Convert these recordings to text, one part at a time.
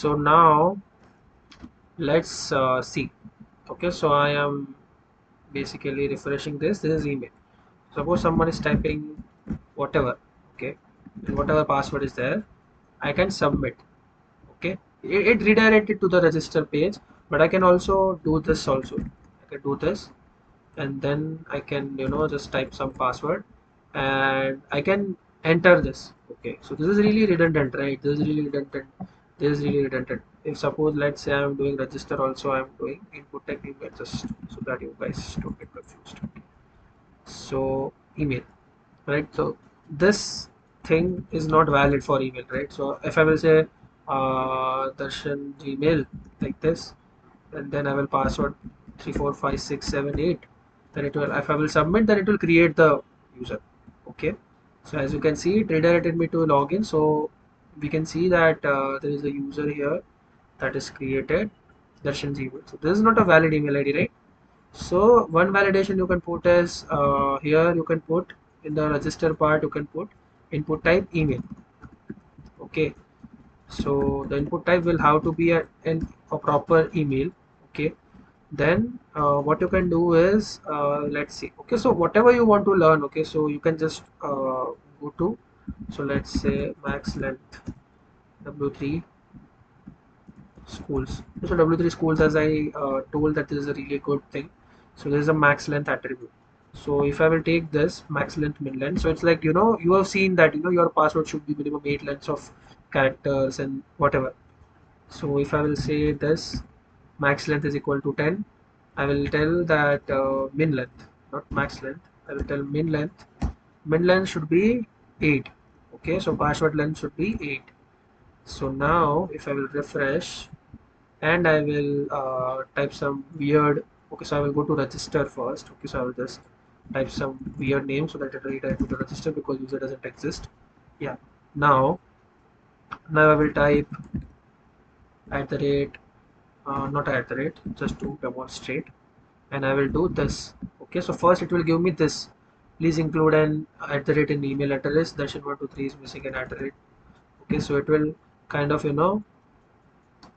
So now let's see. Okay, so I am basically refreshing this is email. Suppose someone is typing whatever, okay, and whatever password is there, I can submit. Okay, it redirected to the register page, but I can also do this also. I can do this, and then I can, just type some password, and I can enter this. Okay, so this is really redundant, right? This is really redundant. This is really redundant. If suppose, let's say I'm doing register also, I'm doing input type email, just so that you guys don't get confused. So email, right? So this thing is not valid for email, right? So if I will say Darshan Gmail like this, and then I will password 34567 8, then it will, if I will submit, then it will create the user. Okay, so as you can see, it redirected me to login. So we can see that there is a user here that is created, Darshan Gmail. So this is not a valid email ID, right? So one validation you can put is here you can put in the register part, you can put input type email. Okay, so the input type will have to be a proper email. Okay, then what you can do is let's see. Okay, so whatever you want to learn, okay, so you can just go to, so let's say max length w3 schools. So w3 schools, as I told, that this is a really good thing. So there is a max length attribute. So if I will take this max length min length, so it's like, you have seen that, your password should be minimum 8 lengths of characters and whatever. So if I will say this max length is equal to 10, I will tell that min length, not max length. I will tell min length. Min length should be 8. Okay, so password length should be 8. So now if I will refresh, and I will type some weird. Okay, so I will go to register first. Okay, so I will just type some weird name so that it will redirect to the register because user doesn't exist. Yeah. Now, now I will type at the rate, not at the rate, just to demonstrate, and I will do this. Okay, so first it will give me this. Please include an at the rate in email address. Darshan123 is missing an at the rate. Okay, so it will kind of,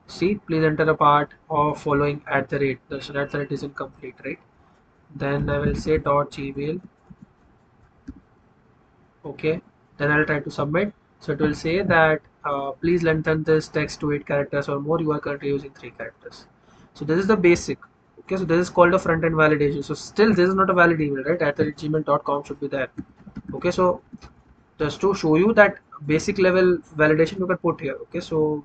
see, please enter a part of following at the rate. Darshan at the rate is incomplete, right? Then I will say dot gmail. Okay, then I'll try to submit. So it will say that please lengthen this text to 8 characters or more. You are currently using 3 characters. So this is the basic. Okay, so this is called a front end validation. So still this is not a valid email, right? At the gmail.com should be there. Okay, so just to show you that basic level validation you can put here. Okay, so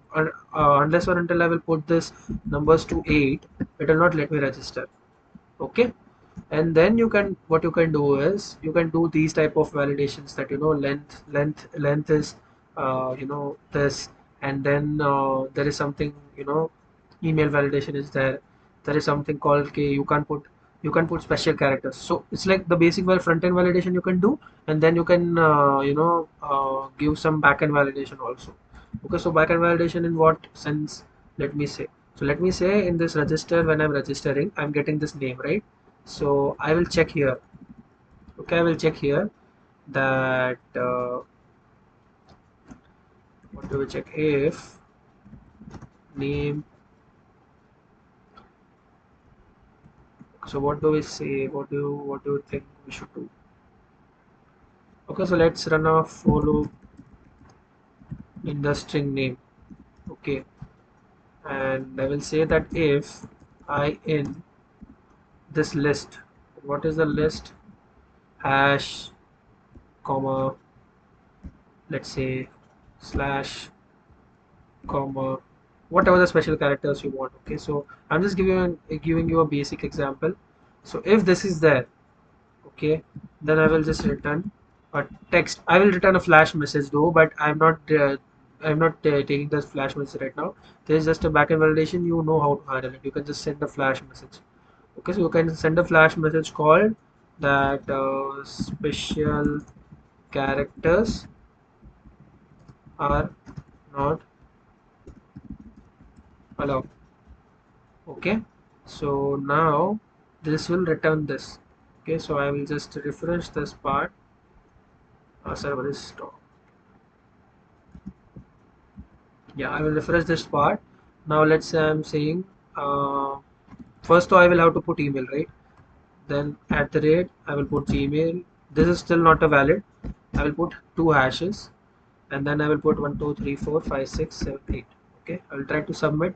unless or until I will put this numbers to 8, it will not let me register. Okay, and then you can, what you can do is you can do these type of validations, that length is this, and then there is something, email validation is there. There is something called, okay, you can put special characters. So it's like the basic front end validation you can do, and then you can give some back end validation also. Okay, so back end validation in what sense? Let me say, so let me say in this register, when I'm registering, I'm getting this name, right? So I will check here. Okay, I will check here that what do we check? If name, so what do we say? What do you think we should do? Okay, so let's run a follow in the string name. Okay, and I will say that if I in this list, what is the list? Hash, comma, let's say slash, comma, whatever the special characters you want. Okay, so I'm just giving you a basic example. So if this is there, okay, then I will just return a text. I will return a flash message though, but I'm not taking this flash message right now. There is just a backend validation. You know how to handle it. You can just send a flash message. Okay, so you can send a flash message called that special characters are not allowed. Okay, so now this will return this. Okay, so I will just refresh this part. Server is stopped. Yeah, I will refresh this part. Now let's say I'm saying, uh, first though I will have to put email, right? Then at the rate I will put Gmail. This is still not a valid. I will put two hashes, and then I will put 1 2 3 4 5 6 7 8. Okay, I will try to submit.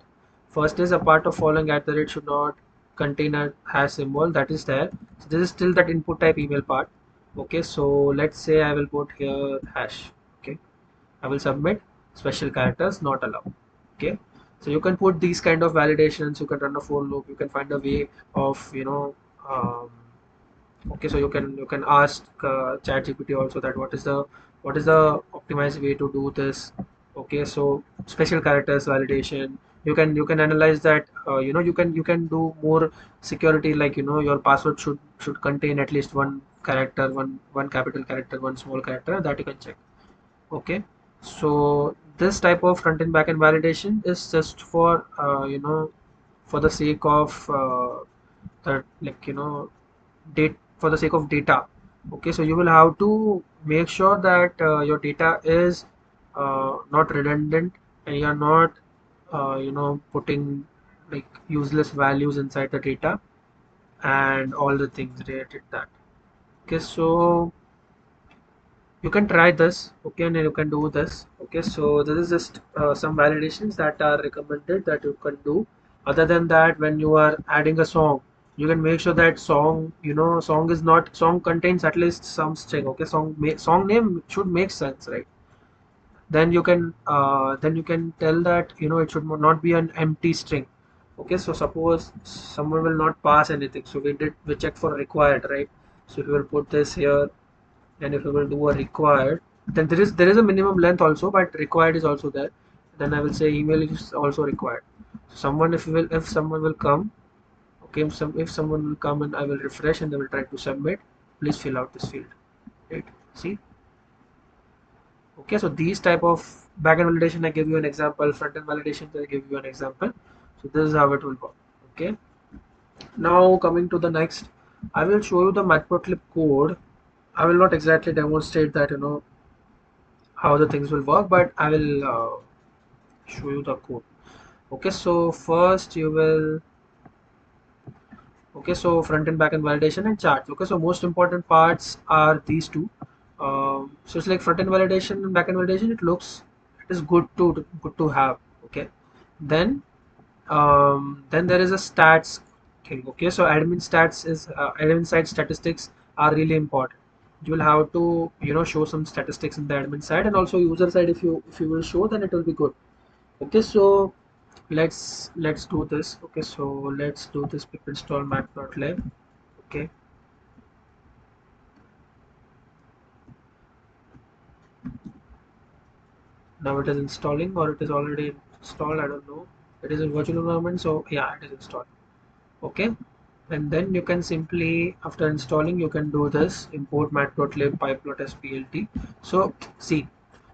First is a part of following at the rate should not contain a hash symbol, that is there. So this is still that input type email part. Okay, so let's say I will put here hash. Okay, I will submit. Special characters not allowed. Okay, so you can put these kind of validations. You can run a for loop. You can find a way of um, okay, so you can ask ChatGPT also that what is the optimized way to do this. Okay, so special characters validation. You can analyze that. You can do more security, like your password should contain at least one character, one capital character, one small character, that you can check. Okay, so this type of front end back end validation is just for for the sake of that, like date for the sake of data. Okay, so you will have to make sure that your data is not redundant, and you're not putting like useless values inside the data and all the things related to that. Okay, so you can try this. Okay, and you can do this. Okay, so this is just some validations that are recommended that you can do. Other than that, when you are adding a song, you can make sure that song contains at least some string. Okay, song name should make sense, right? Then you can tell that it should not be an empty string. Okay, so suppose someone will not pass anything, so we check for required, right? So if you will put this here, and if you will do a required, then there is a minimum length also, but required is also there. Then I will say email is also required. So if someone will come. Okay, if someone will come and I will refresh and they will try to submit, please fill out this field, right? See. Okay, so these type of backend validation, I give you an example. Front end validation, I give you an example. So this is how it will work. Okay, now coming to the next, I will show you the matplotlib code. I will not exactly demonstrate that how the things will work, but I will show you the code. Okay, so first you will. Okay, so front and back end validation and charts. Okay, so most important parts are these two. So it's like front end validation and back end validation. It is good to have. Okay, then then there is a stats thing. Okay, so admin side statistics are really important. You will have to show some statistics in the admin side, and also user side. If you will show, then it will be good. Okay, so let's do this. Okay, so let's do this pip install matplotlib. Okay, now it is installing, or it is already installed, I don't know. It is in virtual environment, so yeah, it is installed. Okay, and then you can simply, after installing, you can do this import matplotlib pyplot as plt. So see,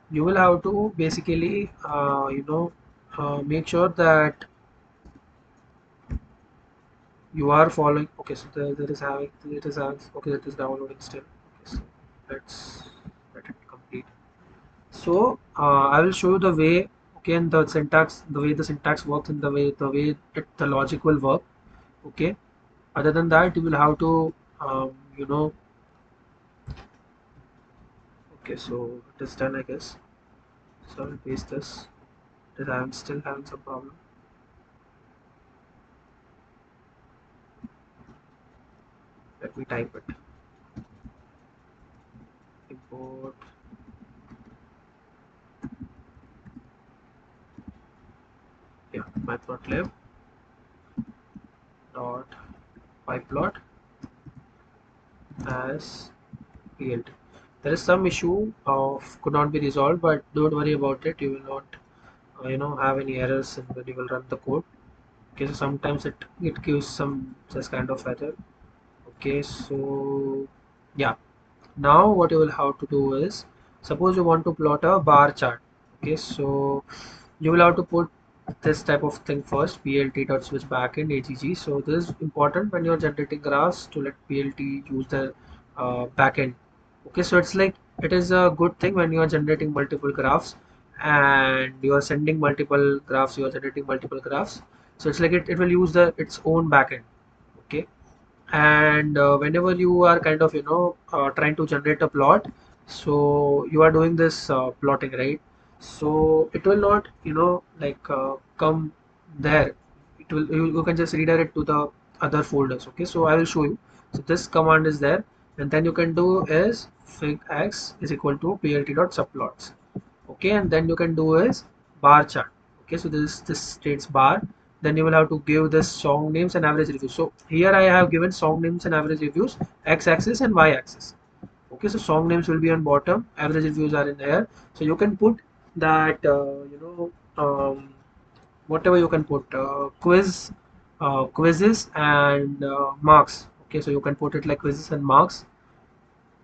you will have to basically make sure that you are following. Okay, so there is having it is having okay, it is downloading still. Okay, so let's let it complete. So I will show you the way. Okay, and the way the syntax works, and the logic will work. Okay, other than that, you will have to um, you know okay, so it is done, I guess. So I'll paste this. That I'm still having some problem. Let me type it. Import, yeah, matplotlib dot pyplot as plt. There is some issue of could not be resolved, but don't worry about it. You will not have any errors when you will run the code. Okay, so sometimes it gives some just kind of error. Okay, so yeah, now what you will have to do is, suppose you want to plot a bar chart. Okay, so you will have to put this type of thing first, plt dot switch backend agg. So this is important when you're generating graphs, to let plt use the backend. Okay, so it's like it is a good thing when you are generating multiple graphs, and you are sending multiple graphs, you are generating multiple graphs. So it's like it will use the its own backend. Okay. And whenever you are kind of trying to generate a plot, so you are doing this plotting, right? So it will not like come there. It will, you can just redirect to the other folders. Okay, so I will show you. So this command is there, and then you can do is fig x is equal to plt dot subplots. Okay, and then you can do is bar chart. Okay, so this states bar. Then you will have to give this song names and average reviews. So here I have given song names and average reviews, x-axis and y-axis. Okay, so song names will be on bottom, average reviews are in here. So you can put that whatever you can put, quizzes and marks. Okay, so you can put it like quizzes and marks.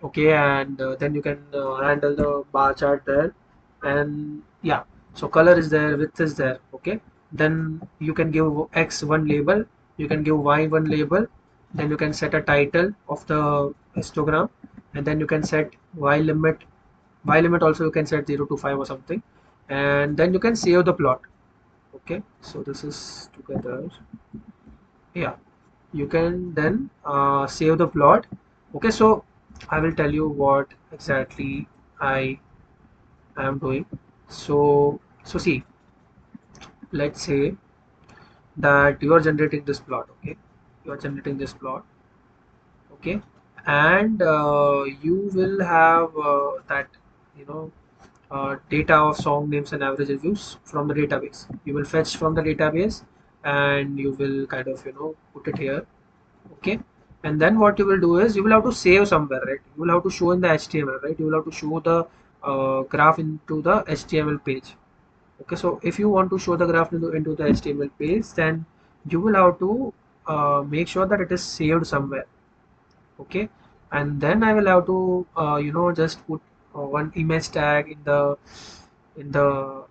Okay, and then you can handle the bar chart there. And yeah, so color is there, width is there. Okay, then you can give x one label, you can give y one label, then you can set a title of the histogram, and then you can set y limit also you can set 0 to 5 or something, and then you can save the plot. Okay, so this is together. Yeah, you can then save the plot. Okay, so I will tell you what exactly I am doing. So see, let's say that you are generating this plot. Okay, you are generating this plot. Okay, and you will have that you know data of song names and average reviews from the database. You will fetch from the database, and you will kind of put it here. Okay, and then what you will do is you will have to save somewhere, right? You will have to show in the HTML, right? You will have to show the graph into the HTML page. Okay, so if you want to show the graph into the HTML page, then you will have to make sure that it is saved somewhere. Okay, and then I will have to just put one image tag in the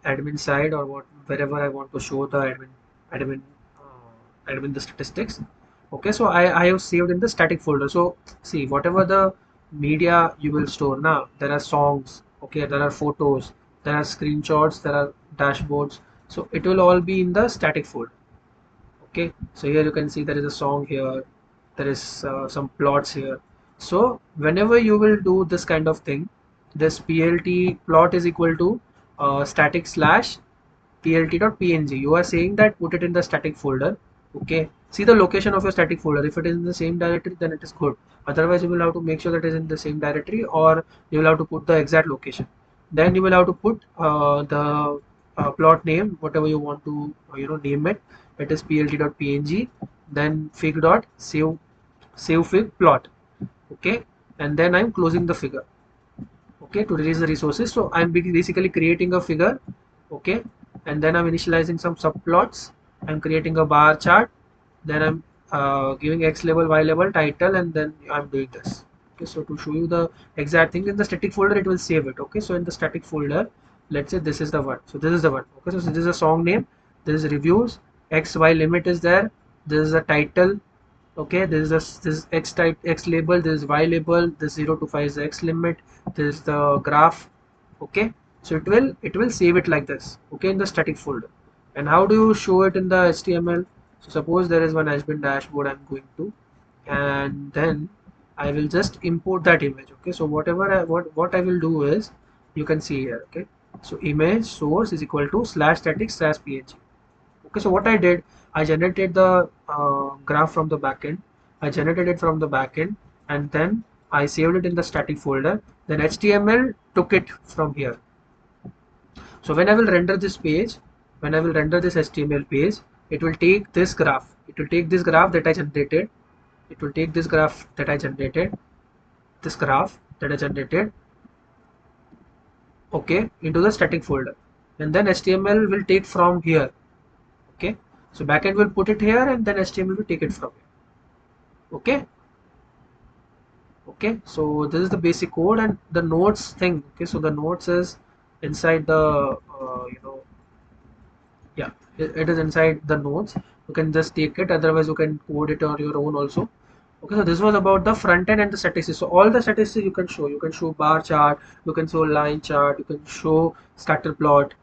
admin side, or what wherever I want to show the admin admin the statistics. Okay, so I have saved in the static folder. So see, whatever the media you will store now, there are songs, okay, there are photos, there are screenshots, there are dashboards. So it will all be in the static folder. Okay, so here you can see there is a song here, there is some plots here. So whenever you will do this kind of thing, this plt plot is equal to static slash plt.png. You are saying that put it in the static folder. Okay, see the location of your static folder. If it is in the same directory, then it is good. Otherwise you will have to make sure that it is in the same directory, or you will have to put the exact location. Then you will have to put the plot name, whatever you want to name it. It is plt.png, then fig.save fig plot. Okay, and then I'm closing the figure. Okay, to release the resources. So I'm basically creating a figure. Okay, and then I'm initializing some subplots. I'm creating a bar chart, then I'm giving x label, y label, title, and then I'm doing this. Okay, so to show you the exact thing, in the static folder it will save it. Okay, so in the static folder, let's say this is the one, so this is the one. Okay, so this is a song name, this is reviews, x y limit is there, this is a title. Okay, this is x type, x label, this is y label, this 0 to 5 is the x limit, this is the graph. Okay, so it will save it like this. Okay, in the static folder. And how do you show it in the HTML? So suppose there is one husband dashboard I'm going to, and then I will just import that image. Okay, so what I will do is, you can see here. Okay, so image source is equal to slash static slash png. Okay, so what I did, I generated the graph from the backend. I generated it from the backend, and then I saved it in the static folder. Then HTML took it from here. So when I will render this page, when I will render this HTML page, it will take this graph. It will take this graph that I generated. It will take this graph that I generated. This graph that I generated. Okay, into the static folder, and then HTML will take from here. Okay, so backend will put it here, and then HTML will take it from here. Okay, okay, so this is the basic code. And the nodes thing. Okay, so the nodes is inside the yeah, it is inside the nodes. You can just take it, otherwise you can code it on your own also. Okay, so this was about the front end and the statistics. So all the statistics you can show. You can show bar chart, you can show line chart, you can show scatter plot.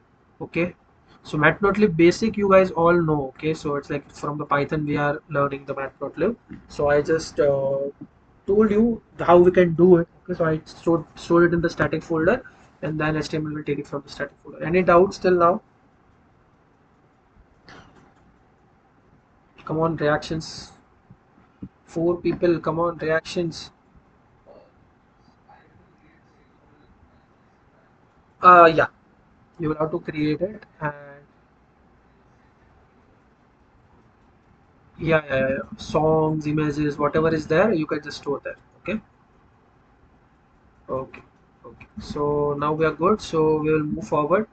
Okay. So matplotlib basic you guys all know. Okay, so it's like from the Python we are learning the matplotlib. So I just told you how we can do it. Okay, so I stored it in the static folder, and then HTML will take it from the static folder. Any doubts till now? Come on, reactions. Four people, come on, reactions. Yeah, you will have to create it, and yeah. Songs, images, whatever is there, you can just store there. Okay, okay, okay. So now we are good. So we will move forward.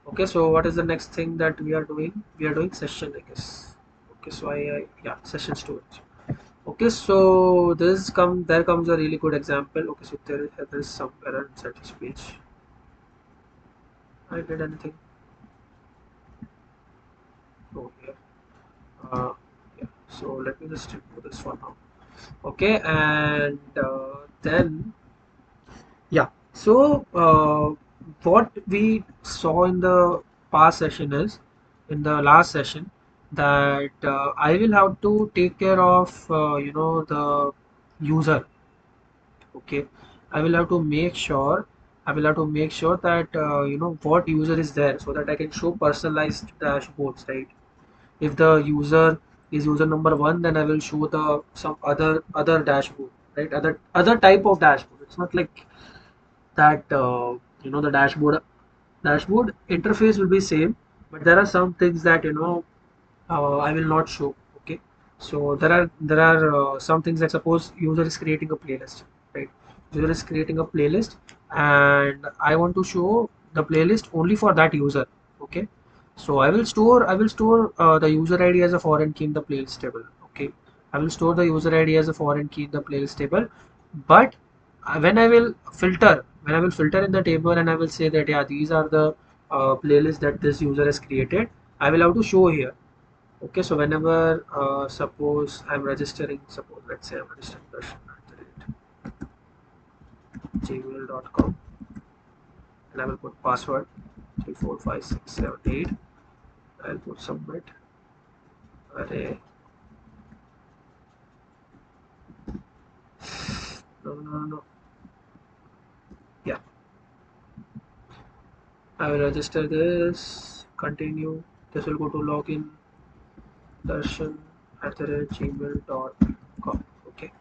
Okay, so what is the next thing that we are doing? We are doing session, I guess. Okay, so I yeah, session storage. Okay, so there comes a really good example. Okay, so there is some error inside this page. I did anything? Oh yeah. Uh, yeah. So let me just remove this one now. Okay, and then yeah. So what we saw in the past session is in the last session that I will have to take care of the user. Okay, I will have to make sure that what user is there so that I can show personalized dashboards, right? If the user is user number one, then I will show the some other dashboard, right? Other type of dashboard. It's not like that the dashboard interface will be same, but there are some things that I will not show. Okay, so there are some things that suppose user is creating a playlist, right? User is creating a playlist, and I want to show the playlist only for that user. Okay, so I will store the user ID as a foreign key in the playlist table. Okay, I will store the user ID as a foreign key in the playlist table, but when I will filter in the table and I will say that yeah, these are the playlists that this user has created, I will have to show here. Okay, so whenever suppose I'm registering, suppose let's say I'm registering darshan@gmail.com, and I will put password 345678. I'll put submit. Array. No. Yeah, I will register this. Continue. This will go to login darshan@gmail.com. Okay,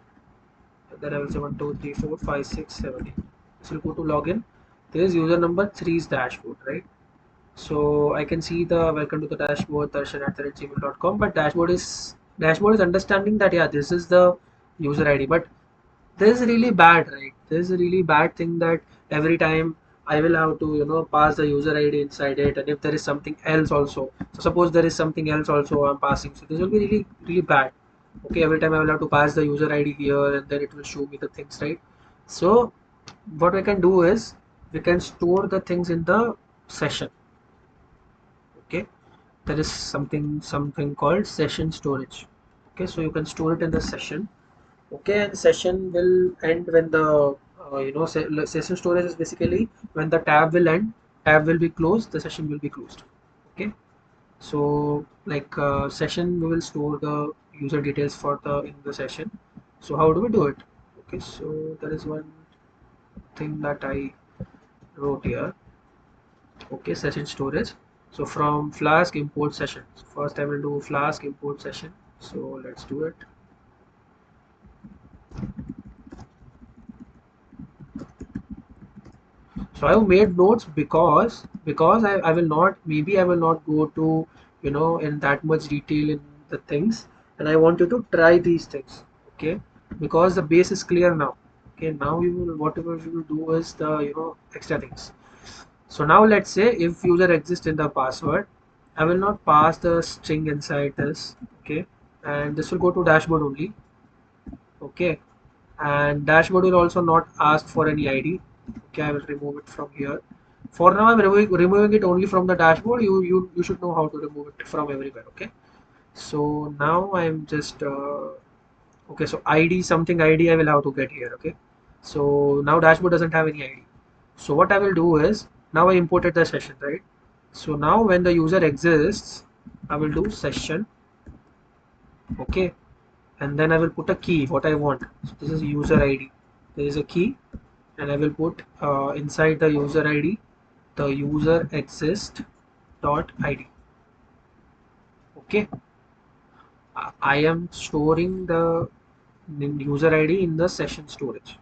and then I will say 1 2 3 4 5 6 7 8. This will go to login. There is user number three's dashboard, right? So I can see the welcome to the dashboard darshan@gmail.com, but dashboard is understanding that yeah, this is the user ID, but this is really bad, right? This is a really bad thing that every time I will have to pass the user ID inside it, and if there is something else also, so suppose there is something else also I'm passing, so this will be really bad. Okay, every time I will have to pass the user ID here, and then it will show me the things, right? So what we can do is we can store the things in the session. Okay, there is something called session storage. Okay, so you can store it in the session. Okay, and session will end when the session storage is basically when the tab will be closed, the session will be closed. Okay, so like session we will store the user details for the in the session. So how do we do it? Okay, so there is one thing that I wrote here. Okay, session storage. So from Flask import sessions, first I will do Flask import session. So let's do it. So I have made notes because I will not, maybe I will not go to in that much detail in the things, and I want you to try these things. Okay, because the base is clear now. Okay, now you will, whatever you will do is the extra things. So now let's say if user exists in the password, I will not pass the string inside this. Okay, and this will go to dashboard only. Okay, and dashboard will also not ask for any ID. Okay, I will remove it from here. For now I'm removing it only from the dashboard. You should know how to remove it from everywhere. Okay, so now I'm just Okay, so ID something ID I will have to get here. Okay, so now dashboard doesn't have any ID. So what I will do is, now I imported the session, right? So now when the user exists, I will do session. Okay, and then I will put a key what I want. So this is user ID. There is a key, and I will put inside the user ID the user exist dot ID. Okay, I am storing the user ID in the session storage.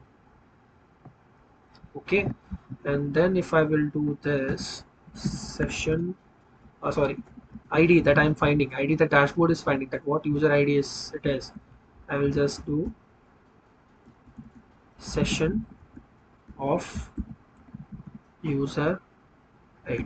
Okay, and then if I will do this session, sorry, ID that I'm finding, ID the dashboard is finding, that what user ID is it is, I will just do session of user ID.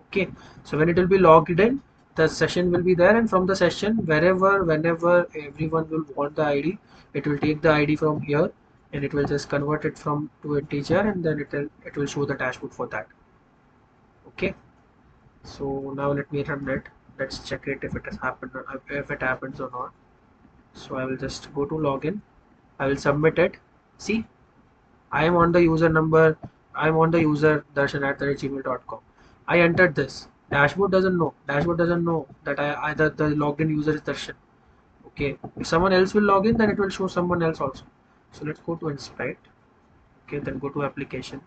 Okay, so when it will be logged in, the session will be there, and from the session, wherever whenever everyone will want the ID, it will take the ID from here, and it will just convert it from to integer, and then it will show the dashboard for that. Okay, so now let me run it. Let's check it if it has happened or if it happens or not. So I will just go to login. I will submit it. See, I am on the user number. I'm on the user darshan at gmail.com. I entered this. Dashboard doesn't know. Dashboard doesn't know that I either the logged in user is Darshan. Okay. If someone else will log in, then it will show someone else also. So let's go to inspect. Okay, then go to application.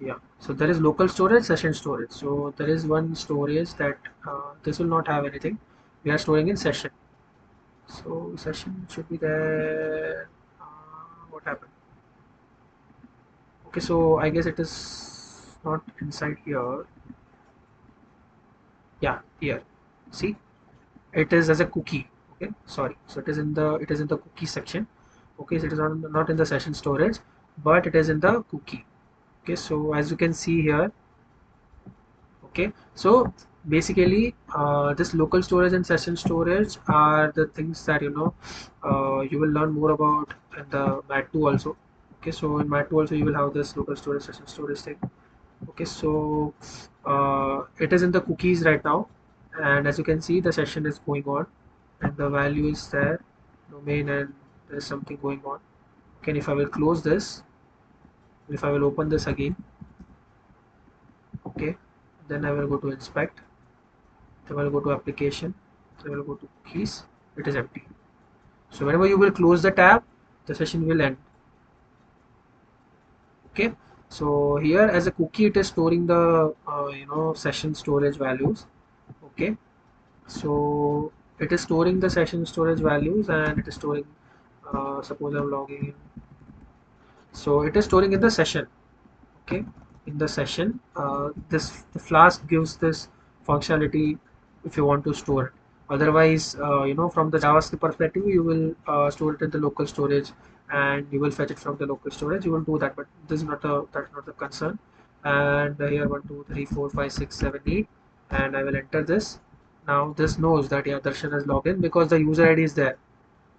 Yeah. So there is local storage, session storage. So there is one storage that this will not have anything. We are storing in session. So session should be there. What happened? Okay, so I guess it is not inside here. Yeah, here. See, it is as a cookie. Okay, sorry. So it is in the cookie section. Okay, so it is not in the session storage, but it is in the cookie. Okay, so as you can see here. Okay, so basically this local storage and session storage are the things that you will learn more about in the mat 2 also. Okay, so in mat 2 also you will have this local storage session storage thing. Okay, so it is in the cookies right now, and as you can see the session is going on, and the value is there, domain, and there is something going on. Okay, and if I will close this, if I will open this again, okay, then I will go to inspect. Then I will go to application. Then I will go to cookies. It is empty. So whenever you will close the tab, the session will end. Okay. So here as a cookie, it is storing the session storage values. Okay. So it is storing the session storage values, and it is storing. Suppose I'm logging in. So it is storing in the session. Okay, in the session this the flask gives this functionality if you want to store it. Otherwise from the javascript perspective, you will store it in the local storage, and you will fetch it from the local storage. You will do that, but this is not a that's not the concern. And here 1 2 3 4 5 6 7 8, and I will enter this. Now this knows that yeah, Darshan has logged in because the user ID is there.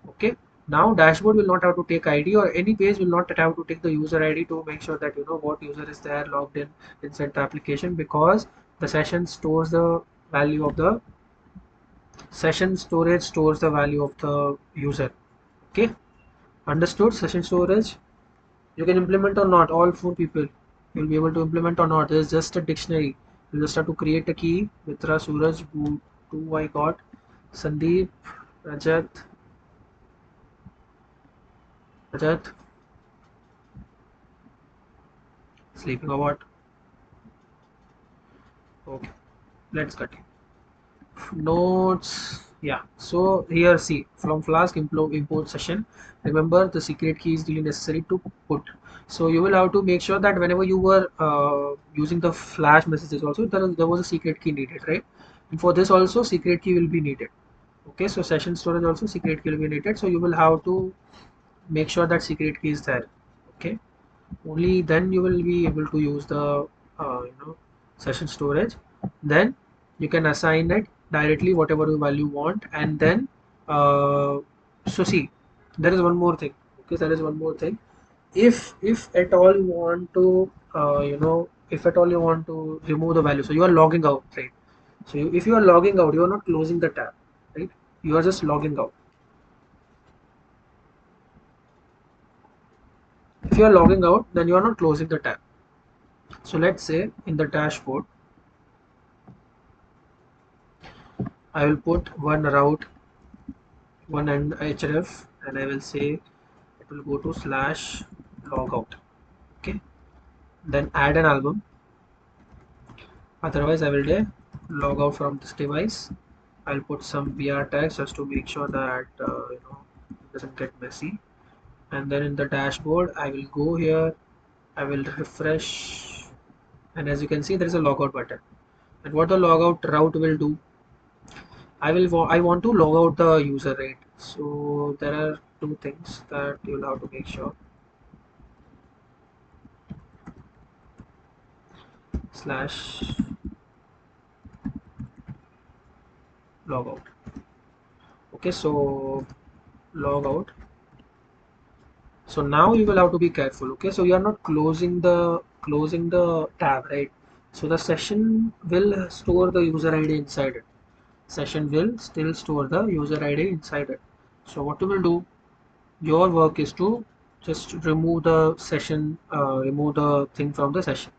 Okay, now dashboard will not have to take ID, or any page will not have to take the user ID to make sure that what user is there logged in inside the application, because the session stores the value of the session storage stores the value of the user. Okay, understood? Session storage you can implement or not, all four people will be able to implement or not. There's just a dictionary. You just have to create a key. Mitra, Suraj, two I got, Sandeep, Rajat, Rajat, sleeping or what? Okay, let's continue. Notes. Yeah, so here see, from flask import session, remember the secret key is really necessary to put. So you will have to make sure that whenever you were using the flash messages also, there was a secret key needed, right? And for this also secret key will be needed. Okay, so session storage also secret key will be needed, so you will have to make sure that secret key is there. Okay, only then you will be able to use the session storage. Then you can assign it directly whatever you value want, and then so see, there is one more thing. Okay, there is one more thing. If at all you want to if at all you want to remove the value, so you are logging out, right? So if you are logging out, you are not closing the tab. right? You are just logging out. If you are logging out, then you are not closing the tab. So let's say in the dashboard, I will put one route, one and href, and I will say it will go to slash logout. Okay. Then add an album. Otherwise, I will log out from this device. I'll put some BR tags just to make sure that it doesn't get messy. And then in the dashboard, I will go here. I will refresh, and as you can see, there is a logout button. And what the logout route will do, I want to log out the user, right? So there are two things that you'll have to make sure. Slash logout. Okay, so logout. So now you will have to be careful. Okay, so you are not closing the tab, right? So the session will store the user ID inside it. Session will still store the user ID inside it. So what you will do, your work is to just remove the session, remove the thing from the session.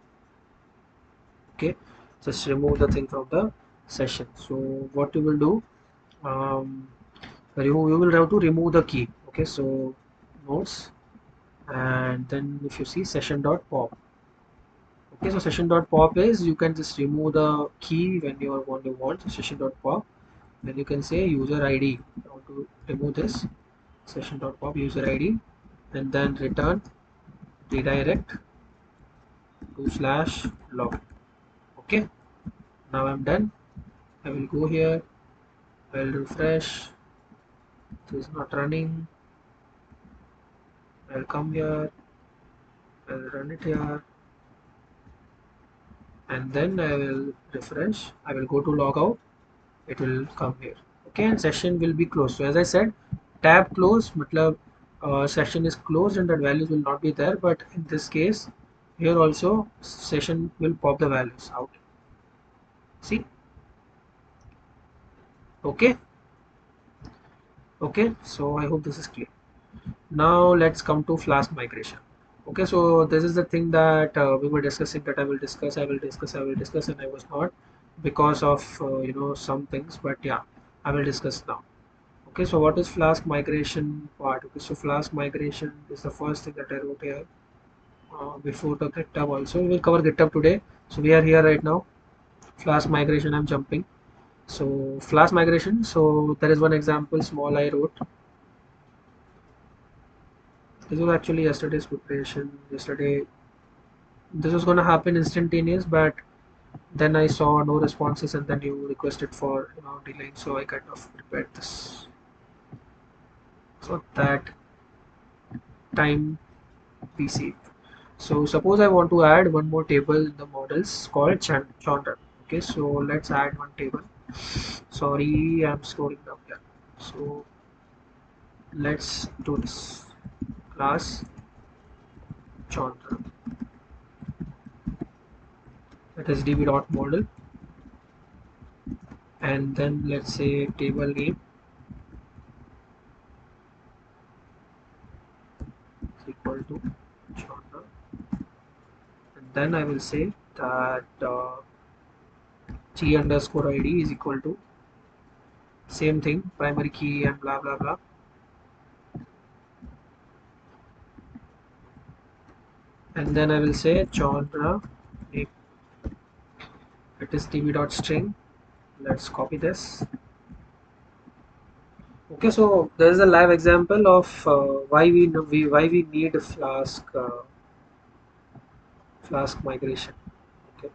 Okay, just remove the thing from the session. So what you will do, um, you will have to remove the key. Okay, so notes, and then if you see session.pop. Okay, so session.pop is you can just remove the key when you want. So session.pop, then you can say user ID. I want to remove this session.pop user ID, and then return redirect to slash log. Okay, now I'm done. I will go here. I'll refresh. This is not running. I'll come here. I'll run it here, and then I will refresh. I will go to logout. It will come here. Okay, and session will be closed. So as I said, tab close matlab session is closed and that values will not be there, but in this case here also session will pop the values out. See? Okay. Okay, so I hope this is clear. Now let's come to Flask migration. Okay, so this is the thing that we were discussing, that I will discuss, and I was not, because of some things, but yeah, I will discuss now. Okay, so what is Flask migration part? Okay, so Flask migration is the first thing that I wrote here. Before the GitHub also, we will cover GitHub today. So we are here right now. Flask migration, I'm jumping. So Flask migration. So there is one example small I wrote. This was actually yesterday's preparation. Yesterday, this was gonna happen instantaneous, but then I saw no responses, and then you requested for delaying, so I kind of prepared this. So that time be safe. So suppose I want to add one more table in the models called Chandra. Okay, so let's add one table. Sorry, I'm scrolling down here. So let's do this. Class Chandra. That is db.model, and then let's say table name is equal to Chandra, and then I will say that g underscore id is equal to same thing, primary key and blah blah blah. And then I will say Chandra name. It is db.string. Let's copy this. Okay, so there is a live example of why we need Flask migration. Okay,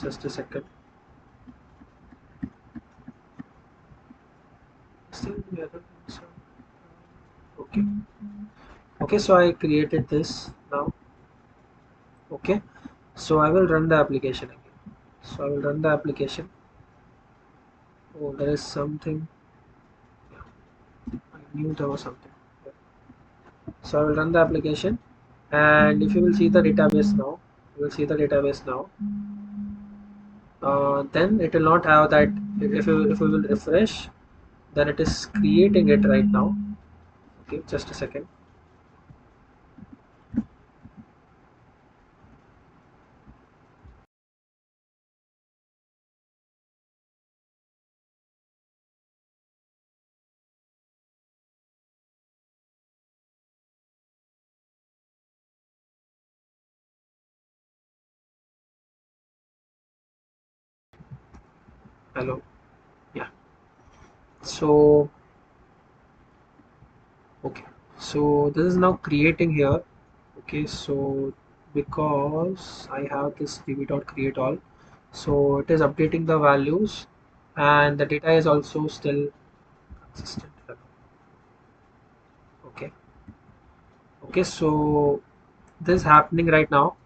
just a second. Still the other things okay. Okay, so I created this now. Okay, so I will run the application again. So I will run the application. Oh, there is something. I knew there was something. So I will run the application, and if you will see the database now, you will see the database now. then it will not have that. If we will refresh, then it is creating it right now. Okay, just a second. Hello. Yeah. So okay, so this is now creating here. Okay, so because I have this db dot create all, so it is updating the values, and the data is also still consistent. Okay. Okay, so this is happening right now.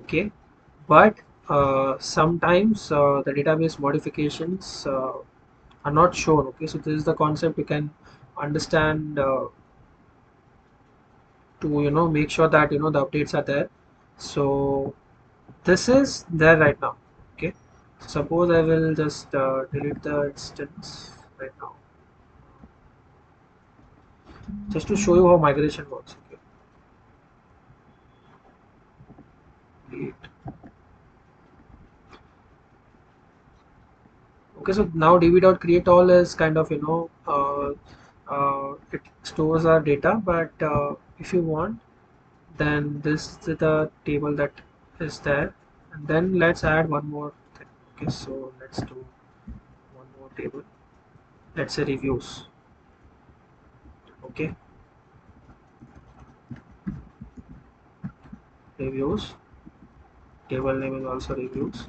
Okay, but sometimes the database modifications are not shown. Okay, so this is the concept you can understand, to make sure that the updates are there. So this is there right now. Okay, suppose I will just delete the instance right now, just to show you how migration works. Okay, delete. Okay, so now db.create all is kind of it stores our data, but if you want, then this is the table that is there, and then let's add one more thing. Okay, so let's do one more table. Let's say reviews. Okay, reviews, table name is also reviews.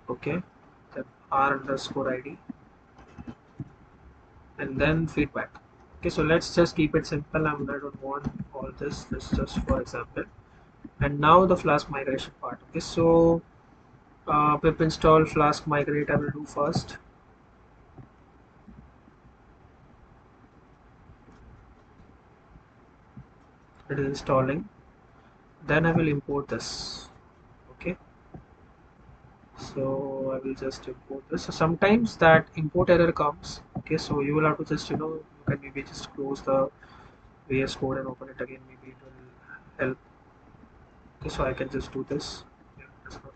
Okay, then r underscore id, and then feedback. Okay, so let's just keep it simple. I don't want all this just for example. And now the Flask migration part. Okay, so pip install Flask migrate I will do first. It is installing. Then I will import this. Okay, so I will just import this. So sometimes that import error comes. Okay, so you will have to just you can maybe just close the VS Code and open it again. Maybe it will help. Okay, so I can just do this. Yeah, that's not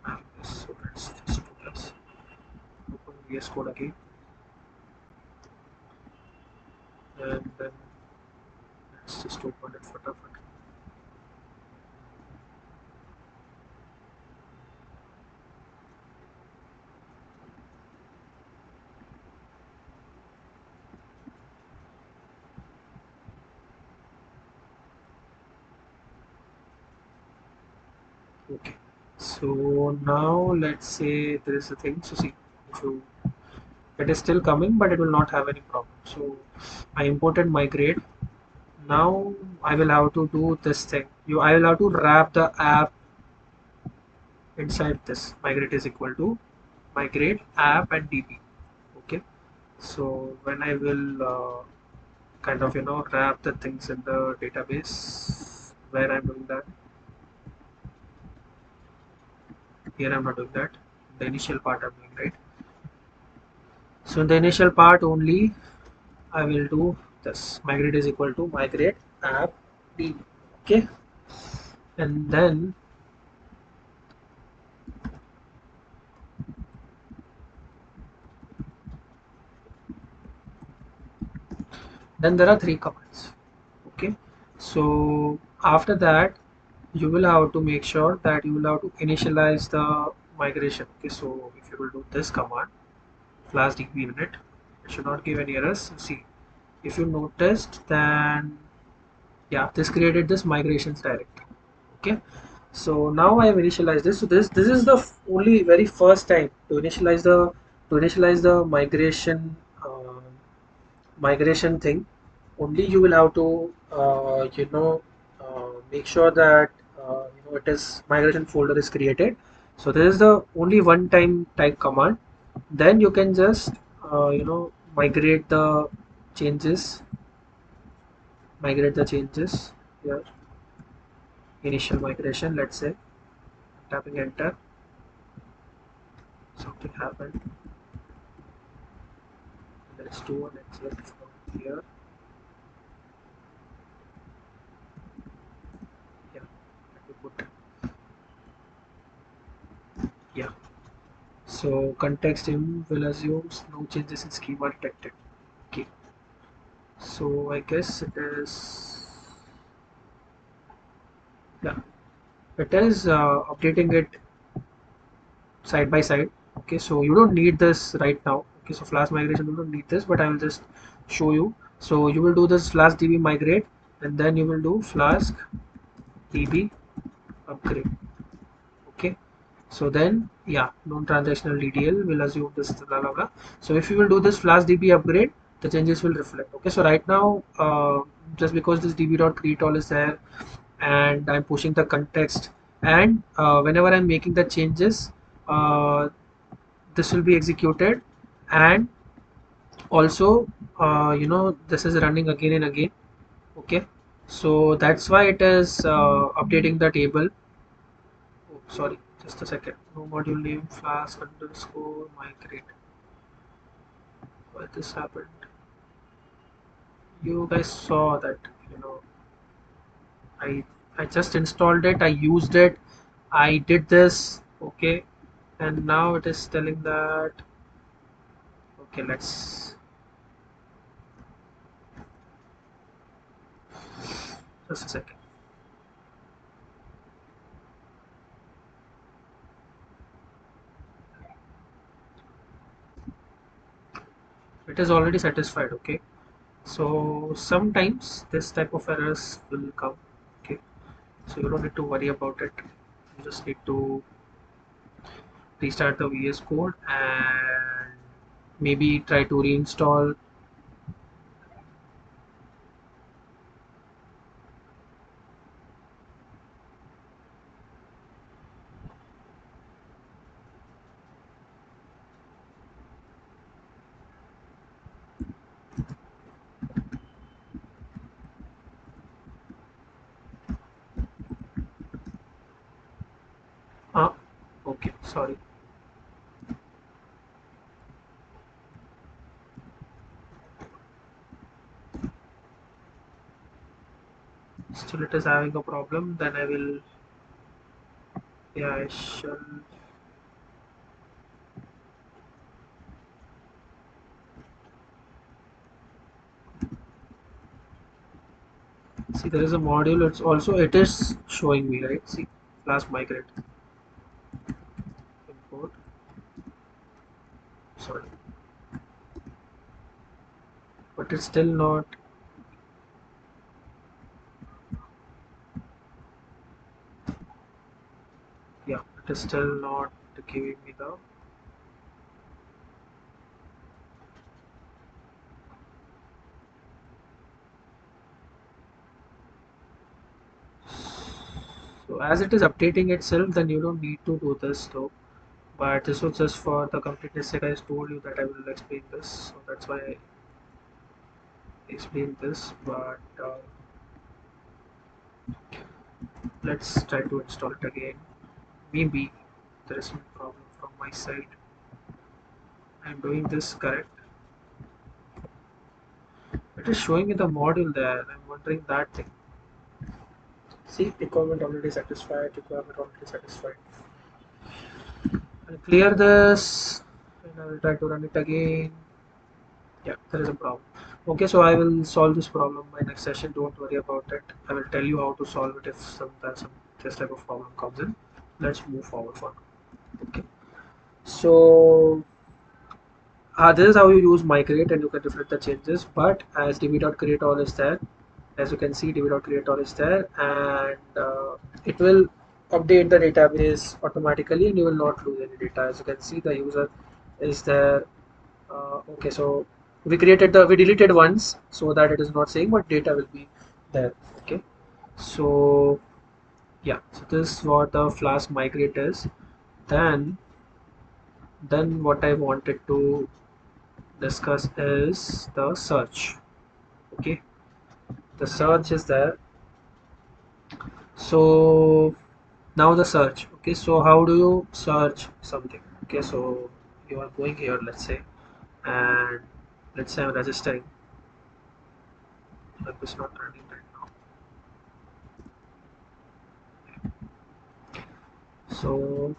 have this. So let's just do this. Open VS Code again, and then let's just open it for fat. Okay, so now let's say there is a thing. So see, if you it is still coming, but it will not have any problem. So I imported migrate. Now I will have to do this thing. I will have to wrap the app inside this. Migrate is equal to migrate app and db. Okay. So when I will kind of wrap the things in the database, where I'm doing that, here I'm not doing that. The initial part I'm doing, right. So in the initial part only I will do this. Migrate is equal to migrate app d. Okay, and then there are three commands. Okay, so after that you will have to make sure that you will have to initialize the migration. Okay, so if you will do this command, flash db unit, it should not give any errors. See, if you noticed, then yeah, this created this migrations directory. Okay, so now I have initialized this. So this is the only very first time to initialize the migration thing. Only you will have to make sure that it is migration folder is created. So this is the only one time type command. Then you can just migrate the changes, migrate the changes here, initial migration, let's say. tapping enter, something happened. Let's do an exit from here. Yeah, let me put, yeah. So context im will assumes no changes in schema detected. Okay. So I guess it is, yeah, it is updating it side by side. Okay, so you don't need this right now. Okay, so flash migration, you don't need this, but I will just show you. So you will do this flash db migrate, and then you will do flask db upgrade. Okay, so then, yeah, non-transactional ddl will assume this blah blah blah. So if you will do this flash db upgrade, the changes will reflect. Okay, so right now, just because this db.create all is there, and I'm pushing the context, and whenever I'm making the changes, this will be executed, and also, this is running again and again. Okay, so that's why it is updating the table. Oh, sorry, just a second. No module name flask underscore migrate. Why this happened? You guys saw that, you know, i I just installed it, I used it, I did this. Okay, and now it is telling that, okay, let's, just a second. It is already satisfied. Okay, so sometimes this type of errors will come. Okay, so you don't need to worry about it. You just need to restart the VS code and maybe try to reinstall. Ah, okay, sorry. Still it is having a problem. Then I will, yeah, I shall. See, there is a module. It's also, it is showing me, right? See, flash migrate import. Sorry, but it's still not. Yeah, it is still not giving me the. So as it is updating itself, then you don't need to do this though. But this was just for the completeness sake. I told you that I will explain this, so that's why I explained this. But let's try to install it again. Maybe there is some problem from my side. I'm doing this correct. It is showing me the module there. I'm wondering that thing. See, requirement already satisfied. Requirement already satisfied. I'll clear this, and I will try to run it again. Yeah, there is a problem. Okay, so I will solve this problem by next session. Don't worry about it. I will tell you how to solve it if some this type of problem comes in. Let's move forward for now. Okay. So this is how you use migrate, and you can reflect the changes. But as db.create all is there, as you can see, db.create all is there, and it will update the database automatically, and you will not lose any data. As you can see, the user is there. Okay, so we deleted once so that it is not saying, but data will be there. Okay, so yeah, so this is what the flask migrate is. Then what I wanted to discuss is the search. Okay, the search is there. So Now the search. Okay, so how do you search something? Okay, so you are going here, let's say, and let's say I'm registering. App is not running right now. So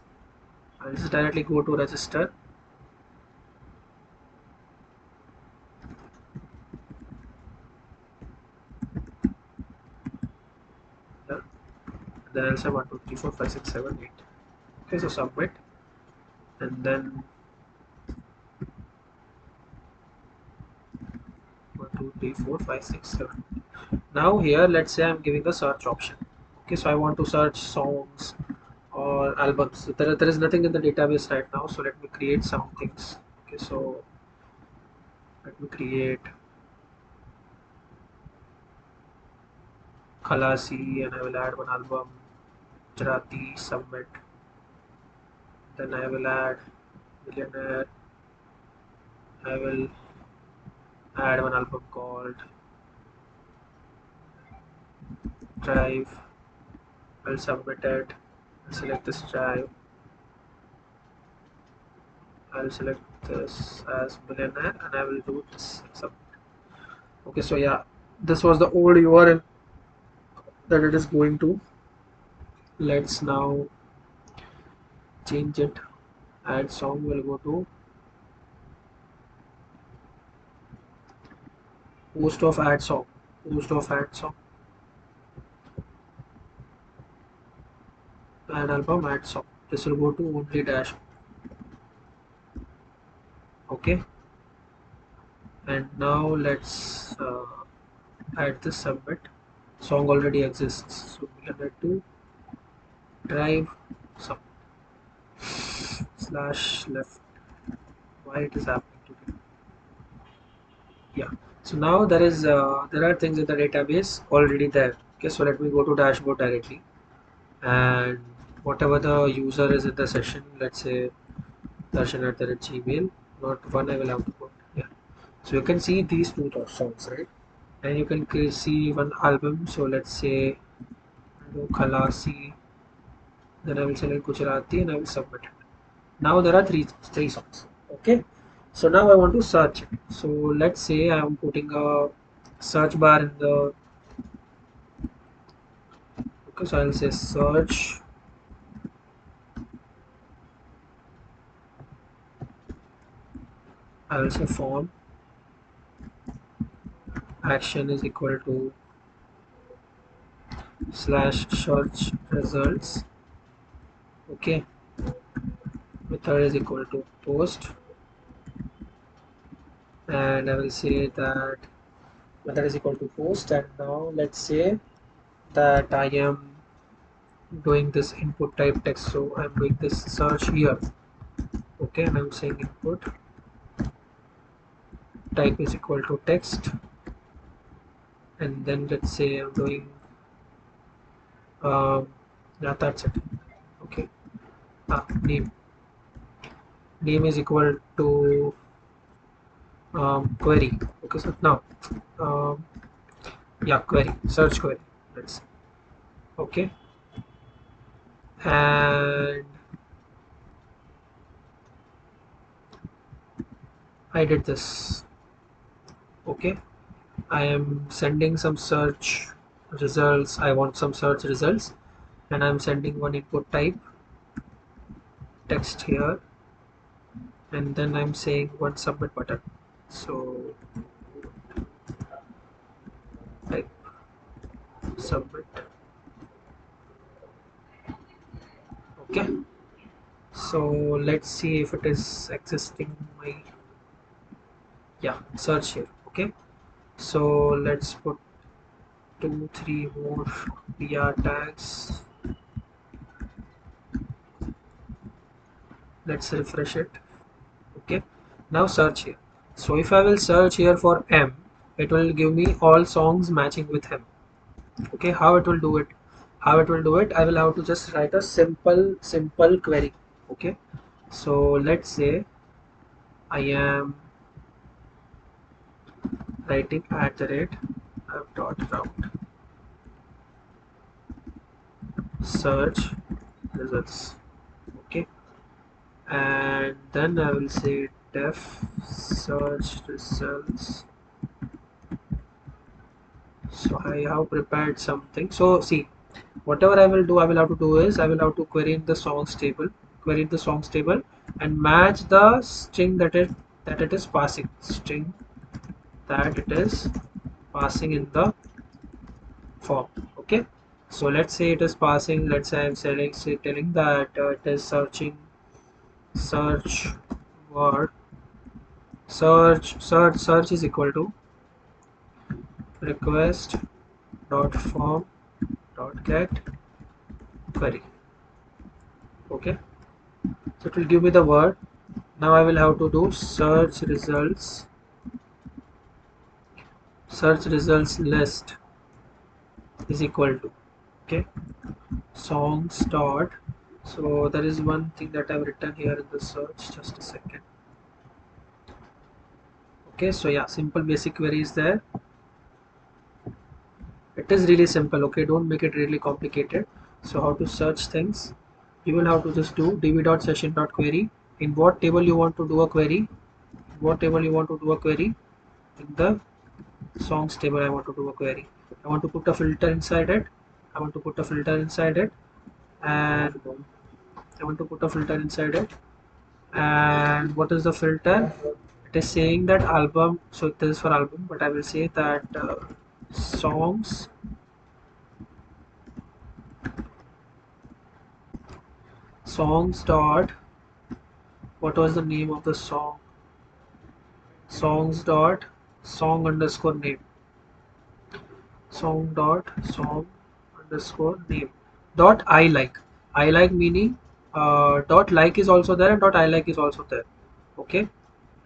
I'll just directly go to register. Yeah. Then I'll say 1, 2, 3, 4, 5, 6, 7, 8. Okay, so submit, and then 1, 2, 3, 4, 5, 6, 7. Now here, let's say I'm giving a search option. Okay, so I want to search songs or albums. So there is nothing in the database right now. So let me create some things. Okay, so let me create Khalasi and I will add one album, Gujarati, submit. Then I will add Millionaire. I will add one album called Drive. I'll submit it. I'll select this drive. I'll select this as Millionaire and I will do this submit. Okay, so yeah, this was the old URL that it is going to. Let's now change it. Add song will go to post of add song. Post of add song. Add album, add song. This will go to only dash. Okay, and now let's add this submit. Song already exists, so we can add to drive sub slash left. Why it is happening today? Yeah. So now there are things in the database already there. Okay, so let me go to dashboard directly, and whatever the user is in the session, let's say Darshan at the Gmail, not one I will have to put. Yeah. So you can see these two songs, right? And you can see one album. So let's say I do Khalasi, then I will select Gujarati and I will submit it. Now there are three songs. Okay. So now I want to search it. So let's say I am putting a search bar in the. Okay, so I'll say search. I will say form action is equal to slash search results. Okay, method is equal to post, and I will say that method is equal to post. And now let's say that I am doing this input type text, so I'm doing this search here. Okay, and I'm saying input type is equal to text, and then let's say I'm doing yeah, that's it. Okay, name is equal to query. Okay, so now um, yeah, query, search query, let's say. Okay, and I did this. Okay, I am sending some search results. I want some search results, and I'm sending one input type text here, and then I'm saying one submit button. So type submit. Okay, so let's see if it is existing. My yeah, search here. Okay, so let's put 2 3 more PR tags. Let's refresh it. Okay, now search here. So if I will search here for M, it will give me all songs matching with him. Okay, how it will do it? I will have to just write a simple query. Okay, so let's say I am writing at the rate dot route search results. Okay, and then I will say def search results. So I have prepared something. So see, whatever I will do, I will have to do is I will have to query the songs table, and match the string that it is passing, string that it is passing in the form. Okay, so let's say it is passing. Let's say I'm telling that it is search word search is equal to request dot form dot get query. Okay, so it will give me the word. Now I will have to do search results list is equal to, okay, songs dot. So there is one thing that I've written here in the search. Just a second. Okay, so yeah, simple basic query is there. It is really simple. Okay, don't make it really complicated. So how to search things? You will have to just do db.session.query. In what table you want to do a query? What table you want to do a query? In the songs table I want to do a query. I want to put a filter inside it. I want to put a filter inside it, and I want to put a filter inside it. And what is the filter? It is saying that album. So this is for album, but I will say that songs songs dot. What was the name of the song? Songs dot song underscore name. Song underscore name dot I like meaning dot like is also there, and dot I like is also there. Okay,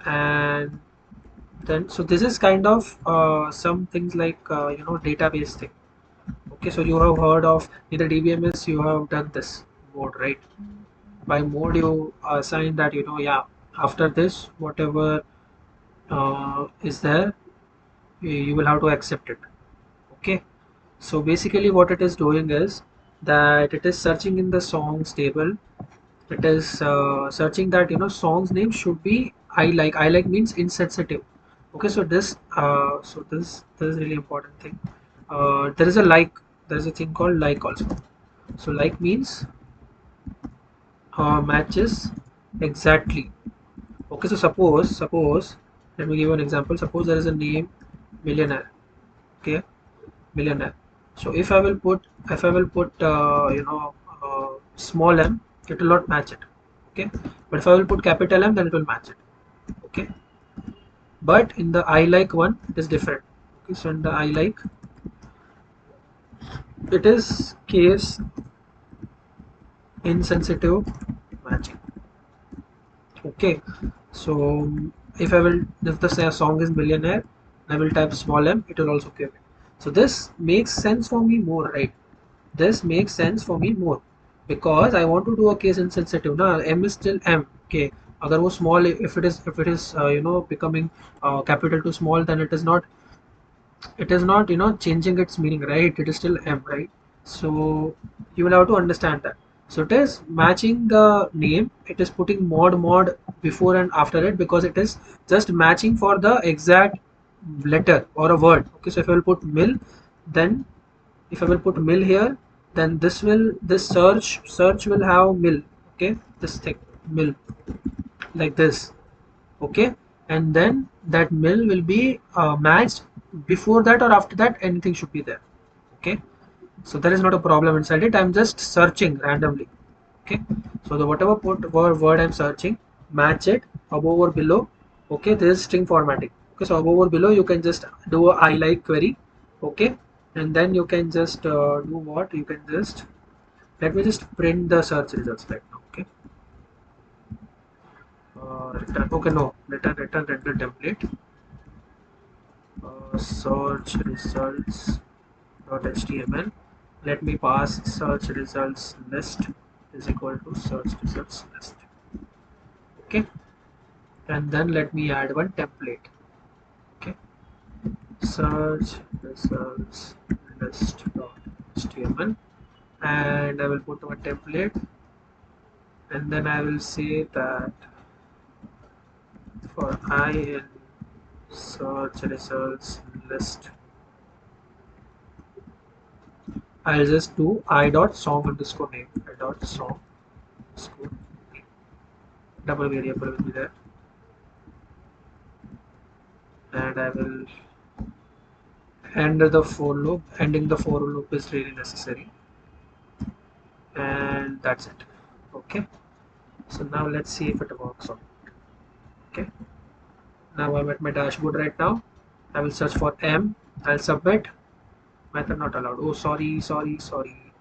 and then so this is kind of some things like database thing. Okay, so you have heard of either DBMS, you have done this mode, right? By mode you assign that, yeah, after this whatever is there, you will have to accept it. Okay, so basically what it is doing is that it is searching in the songs table. It is searching that songs name should be I like means insensitive. Okay, so this is really important thing. There is a there is a thing called like also. So like means matches exactly. Okay, so suppose let me give you an example. Suppose there is a name millionaire. Okay, millionaire. So if I will put small m, it will not match it. Okay, but if I will put capital M, then it will match it. Okay, but in the I like one, it is different. Okay, so in the I like, it is case insensitive matching. Okay, so if the song is millionaire, I will type small m, it will also give it. So this makes sense for me more, right? This makes sense for me more because I want to do a case insensitive. Now m is still m. Okay, अगर वो small, if it is becoming capital to small, then it is not changing its meaning, right? It is still m, right? So you will have to understand that. So it is matching the name. It is putting mod before and after it because it is just matching for the exact letter or a word. Okay, so if I will put mill, then if I will put mill here, then this search will have mill. Okay, this thing mill like this. Okay, and then that mill will be matched before that or after that. Anything should be there. Okay, so there is not a problem inside it. I'm just searching randomly. Okay, so the whatever word I'm searching, match it above or below. Okay, this is string formatting. Okay, so above or below you can just do a I like query. Okay, and then you can just do what you can just let me just print the search results right now. Okay, return. Okay, no, return render template. Search results .html. Let me pass search results list is equal to search results list. Okay, and then let me add one template. Okay, search results list.html, and I will put one template. and then I will say that for I in search results list, I'll just do I dot song underscore name. I dot song underscore name. Double variable will be there, and I will end the for loop. Ending the for loop is really necessary, and that's it. Okay. So now let's see if it works on. Okay. Now I'm at my dashboard right now. I will search for M. I'll submit. Method not allowed. Oh, sorry, sorry, sorry.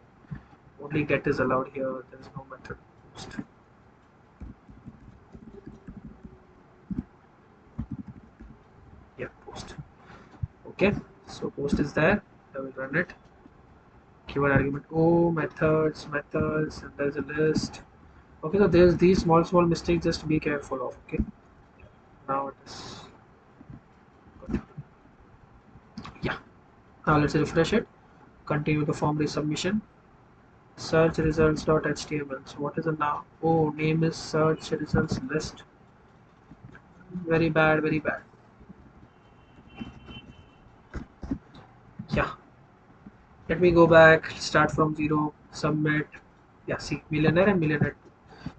Only get is allowed here. There is no method post. Yeah, post. Okay. So post is there. I will run it. Keyword argument. Oh, methods, methods, and there's a list. Okay, so there's these small mistakes. Just be careful of. Okay. Now it is good. Yeah. Now let's refresh it. Continue the form resubmission. Search results.html. So what is it now? Oh, name is search results list. Very bad, very bad. Yeah. Let me go back, start from zero, submit. Yeah, see, millionaire and millionaire.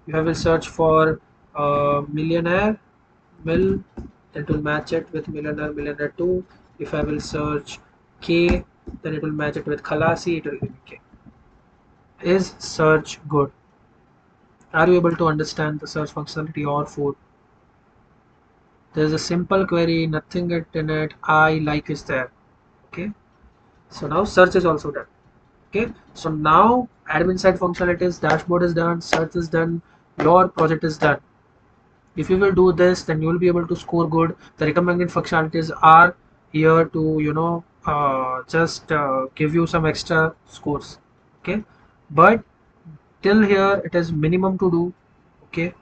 You have a search for millionaire, mill, it will match it with millionaire, millionaire 2. If I will search K, then it will match it with Khalasi, it will give me K. Is search good? Are you able to understand the search functionality or food? There's a simple query, nothing in it. I like is there. Okay. So now search is also done. Okay. So now admin side functionalities, dashboard is done, search is done, your project is done. If you will do this, then you will be able to score good. The recommended functionalities are here to just give you some extra scores. Okay. But till here it is minimum to do. Okay.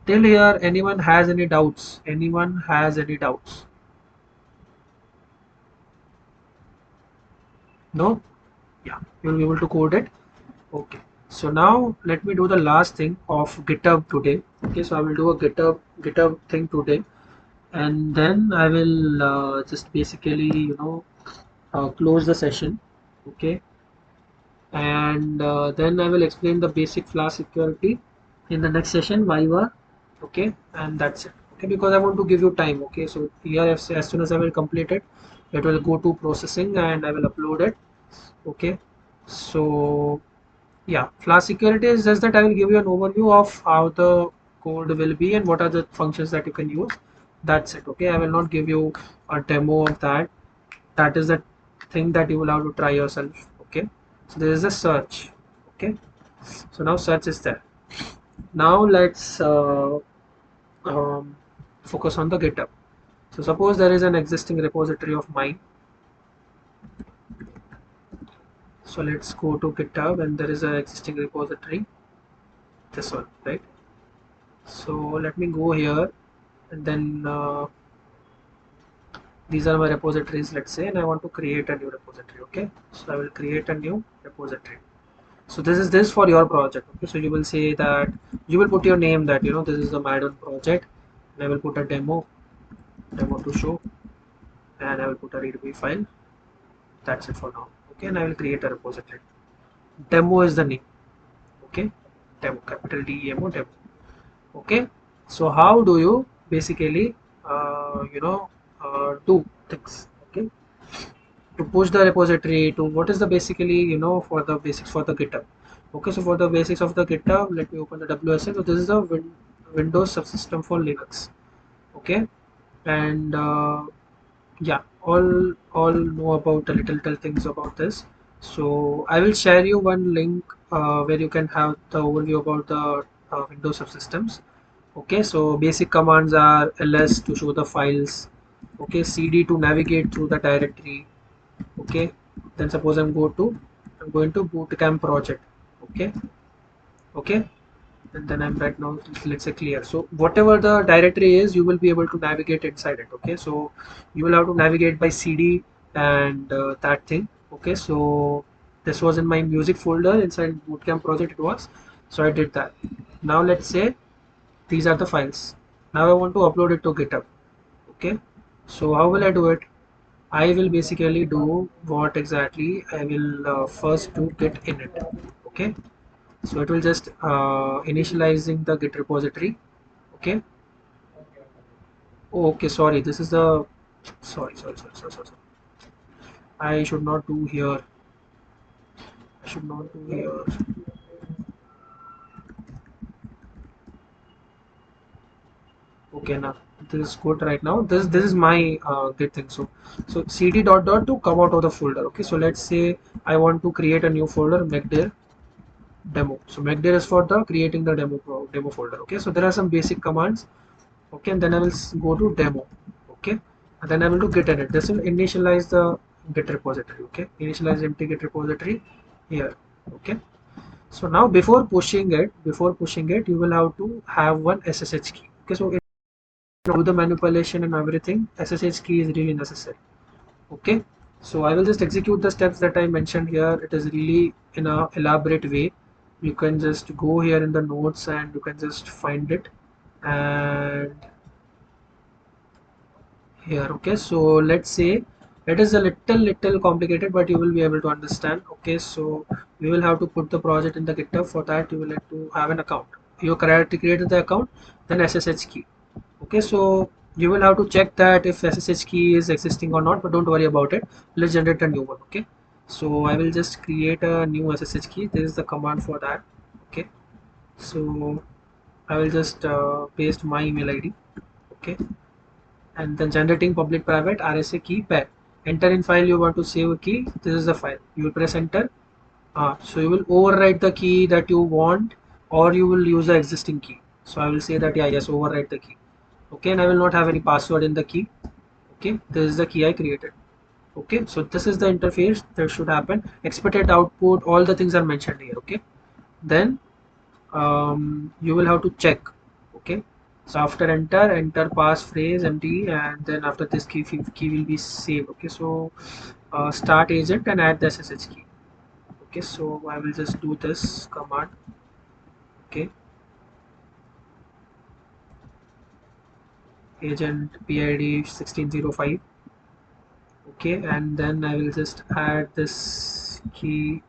Till here, anyone has any doubts? Anyone has any doubts? No? Yeah, you'll be able to code it. Okay. So now let me do the last thing of GitHub today. Okay, so I will do a GitHub thing today, and then I will just basically close the session. Okay, and then I will explain the basic Flash security in the next session, Viva. Okay, and that's it. Okay, because I want to give you time. Okay, so here as soon as I will complete it, it will go to processing and I will upload it. Okay, so yeah, Flash security is just that I will give you an overview of how the code will be and what are the functions that you can use. That's it. Okay, I will not give you a demo of that. That is the thing that you will have to try yourself. Okay, so there is a search. Okay, so now search is there. Now let's focus on the GitHub. So suppose there is an existing repository of mine. So let's go to GitHub and there is an existing repository, this one, right? So let me go here and then these are my repositories, let's say, and I want to create a new repository. Okay, so I will create a new repository. So this is this for your project. Okay, so you will say that you will put your name that this is the Madon project, and I will put a demo to show, and I will put a readme file. That's it for now. Okay, and I will create a repository. Demo is the name. Okay, demo, capital DEMO, demo. Okay, so how do you basically do things? Okay, to push the repository to what is the basically for the basics for the GitHub. Okay, so for the basics of the GitHub, let me open the WSL. So this is a Windows subsystem for Linux. Okay, and yeah, all know about the little things about this. So I will share you one link where you can have the overview about the Windows subsystems. Okay, so basic commands are ls to show the files. Okay, cd to navigate through the directory. Okay, then suppose I'm going to bootcamp project. Okay, okay, and then I'm right now, let's say clear. So whatever the directory is, you will be able to navigate inside it. Okay, so you will have to navigate by cd and that thing. Okay, so this was in my music folder inside bootcamp project, it was, so I did that. Now let's say these are the files. Now I want to upload it to GitHub. Okay, so how will I do it? I will basically do what exactly I will first do git init. Okay, so it will just initializing the git repository. Okay. Oh, okay, sorry, this is the sorry. I should not do here. I should not do here. Okay, now this is good right now. This is my git thing. So cd dot dot to come out of the folder. Okay, so let's say I want to create a new folder, mcdir demo. So mcdir is for the creating the demo folder. Okay, so there are some basic commands. Okay, and then I will go to demo. Okay, and then I will do git edit. This will initialize the git repository. Okay, initialize empty git repository here. Okay, so now before pushing it you will have to have one ssh key. Okay, so do the manipulation and everything, ssh key is really necessary. Okay, so I will just execute the steps that I mentioned here. It is really in a elaborate way. You can just go here in the notes and you can just find it. And here, okay, so let's say it is a little complicated, but you will be able to understand. Okay, so we will have to put the project in the GitHub. For that you will have to have an account. You created the account, then ssh key. Okay, so you will have to check that if ssh key is existing or not, but don't worry about it. Let's generate a new one. Okay, so I will just create a new ssh key. This is the command for that. Okay, so I will just paste my email id. Okay, and then generating public private RSA key pair. Enter in file you want to save a key. This is the file. You will press enter. So you will overwrite the key that you want, or you will use the existing key. So I will say that yeah, yes, overwrite the key. Okay, and I will not have any password in the key. Okay, this is the key I created. Okay, so this is the interface that should happen. Expected output, all the things are mentioned here. Okay, then you will have to check. Okay, so after enter passphrase empty, and then after this key will be saved. Okay, so start agent and add the ssh key. Okay, so I will just do this command. Okay, agent PID 1605. Okay, and then I will just add this key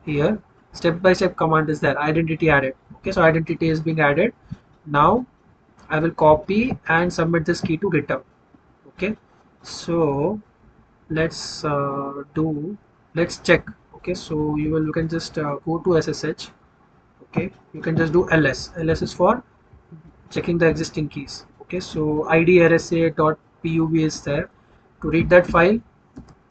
here. Step by step command is there. Identity added. Okay, so identity is being added. Now I will copy and submit this key to GitHub. Okay, so let's check. Okay, so you can just go to ssh. Okay, you can just do ls is for checking the existing keys. Okay, so id rsa.pub is there to read that file.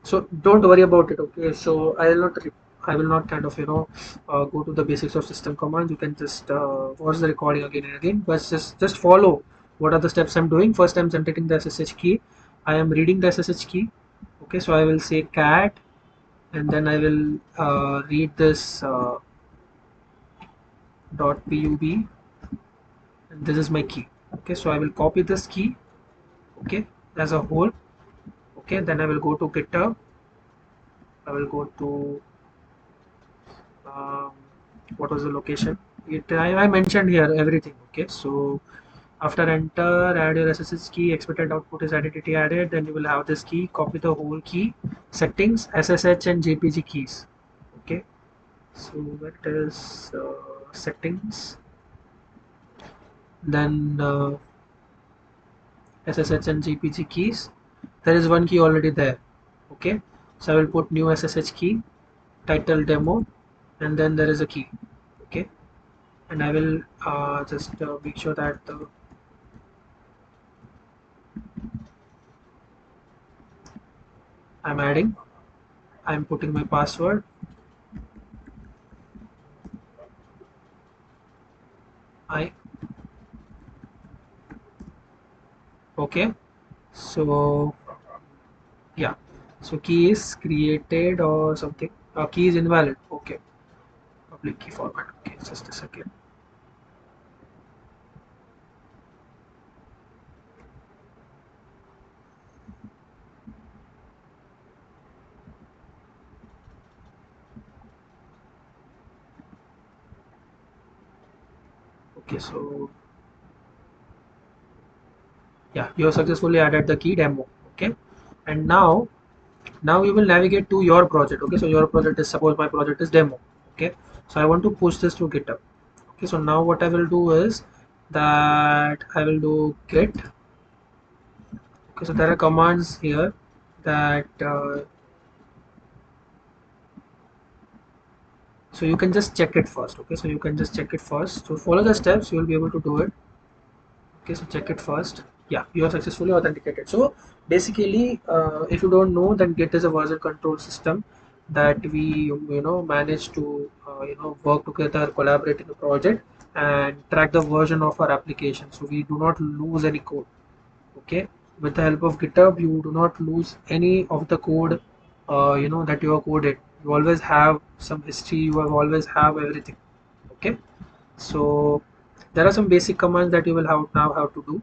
So don't worry about it. Okay, so I will not kind of go to the basics of system command. You can just watch the recording again and again, but just follow what are the steps I'm doing. First, I'm generating the ssh key. I am reading the ssh key. Okay, so I will say cat, and then I will read this .pub, and this is my key. Okay, so I will copy this key. Okay, as a whole. Okay, then I will go to GitHub. I will go to um, what was the location. I mentioned here everything. Okay, so after enter, add your ssh key. Expected output is identity added. Then you will have this key. Copy the whole key. Settings, ssh and jpg keys. Okay, so that is settings. Then ssh and jpg keys. There is one key already there. Okay, so I will put new ssh key, title demo, and then there is a key. Okay, and I will just make sure that I'm adding, I'm putting my password. I Okay, so yeah, so key is created or something. Key is invalid. Okay, public key format. Okay, just a second. Okay, so yeah, you have successfully added the key demo. Okay, and now you will navigate to your project. Okay, so your project is, suppose my project is demo. Okay, so I want to push this to GitHub. Okay, so now what I will do is that I will do git. Okay, so there are commands here that so you can just check it first. Okay, so you can just check it first, so follow the steps, you will be able to do it. Okay, so check it first. Yeah, you are successfully authenticated. So basically, if you don't know, then Git is a version control system that we manage to work together, collaborate in a project, and track the version of our application, so we do not lose any code. Okay, with the help of GitHub, you do not lose any of the code that you have coded. You always have some history, you have always have everything. Okay, so there are some basic commands that you will have to do.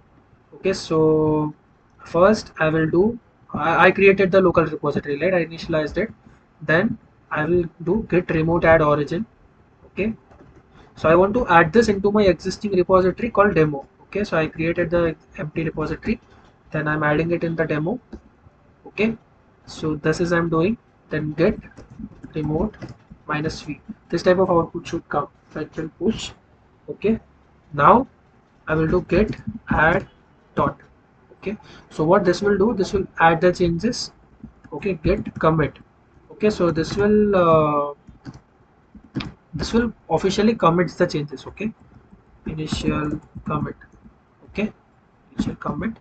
Okay, so first I will do, I created the local repository, right? I initialized it. Then I will do git remote add origin. Okay, so I want to add this into my existing repository called demo. Okay, so I created the empty repository, then I'm adding it in the demo. Okay, so this is I'm doing. Then git remote minus v, this type of output should come, so I will push. Okay, now I will do git add dot. Okay, so what this will do, this will add the changes. Okay, git commit. Okay, so this will officially commits the changes. Okay, initial commit. Okay, initial commit.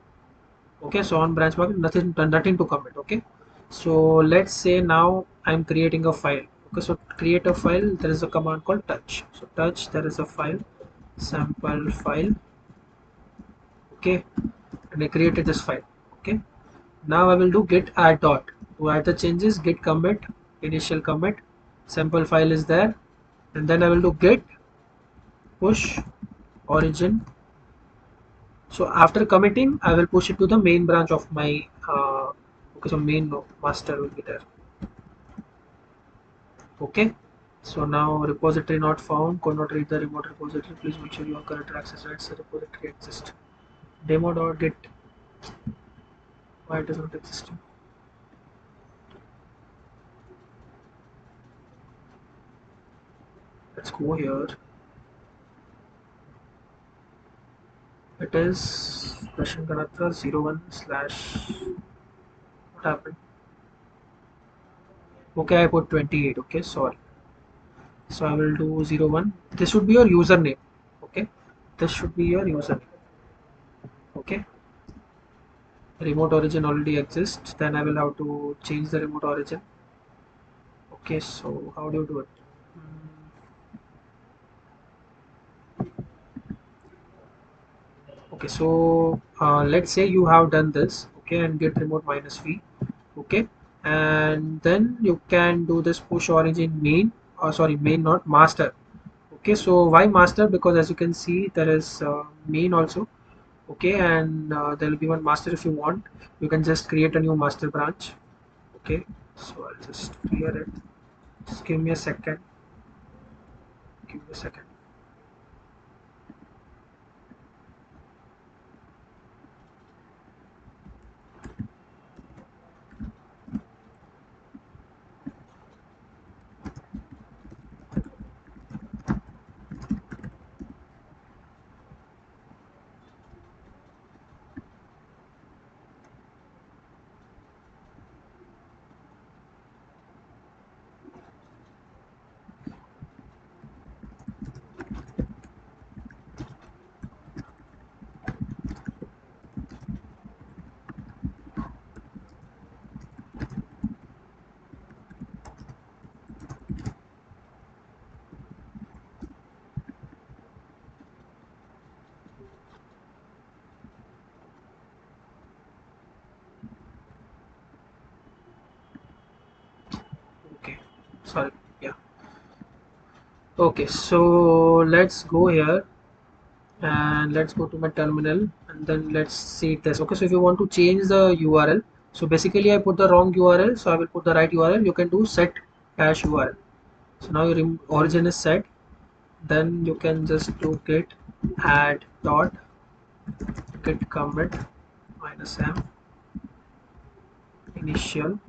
Okay, so on branch market, nothing to commit. Okay, so let's say now I'm creating a file. Okay, so create a file, there is a command called touch. So touch, there is a file, sample file. Okay, and I created this file. Okay, now I will do git add dot to add the changes, git commit, initial commit, sample file is there, and then I will do git push origin. So after committing, I will push it to the main branch of my okay, so main master will be there. Okay, so now repository not found, could not read the remote repository, please make sure your current access rights the repository exist. Demo.git, why it is not existing? Let's go here. It is Darshan Ganatra 01 slash, what happened? Okay, I put 28. Okay, sorry. So I will do 01. This should be your username. Okay, this should be your username. Okay, remote origin already exists. Then I will have to change the remote origin. Okay, so how do you do it? Okay, so let's say you have done this. Okay, and get remote minus v. Okay, and then you can do this push origin main, or sorry, main not master. Okay, so why master? Because as you can see, there is main also. Okay, and there will be one master. If you want, you can just create a new master branch. Okay, so I'll just clear it. Just give me a second. Give me a second. Okay, sorry. Yeah. Okay, so let's go here and let's go to my terminal and then let's see this. Okay, so if you want to change the URL, so basically I put the wrong URL, so I will put the right URL. You can do set dash URL. So now your origin is set. Then you can just do git add dot git commit -m initial.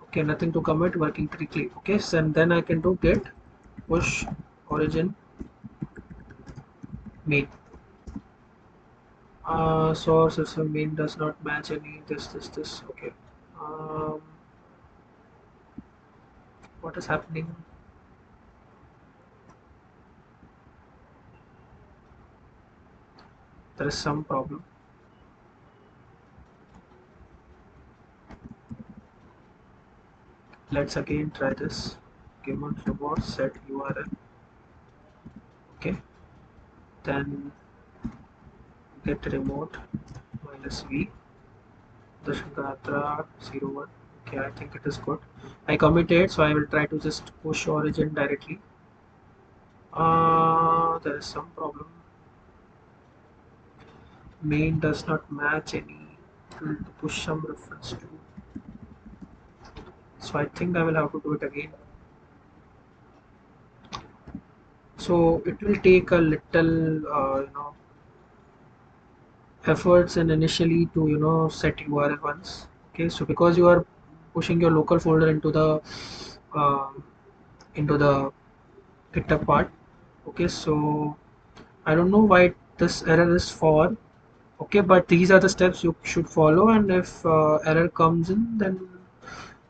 Okay, nothing to commit, working correctly. Okay, so and then I can do git push origin main. Source system main does not match any this. Okay. Um, what is happening? There is some problem. Let's again try this. Given remote set URL. Okay. Then get remote -v Darshan Ganatra 01. Okay, I think it is good. I committed, so I will try to just push origin directly. There is some problem. Main does not match any. It will push some reference to. So I think I will have to do it again. So it will take a little, efforts and initially to set URL once. Okay, so because you are pushing your local folder um, into the GitHub part. Okay, so I don't know why this error is for. Okay, but these are the steps you should follow, and if error comes in, then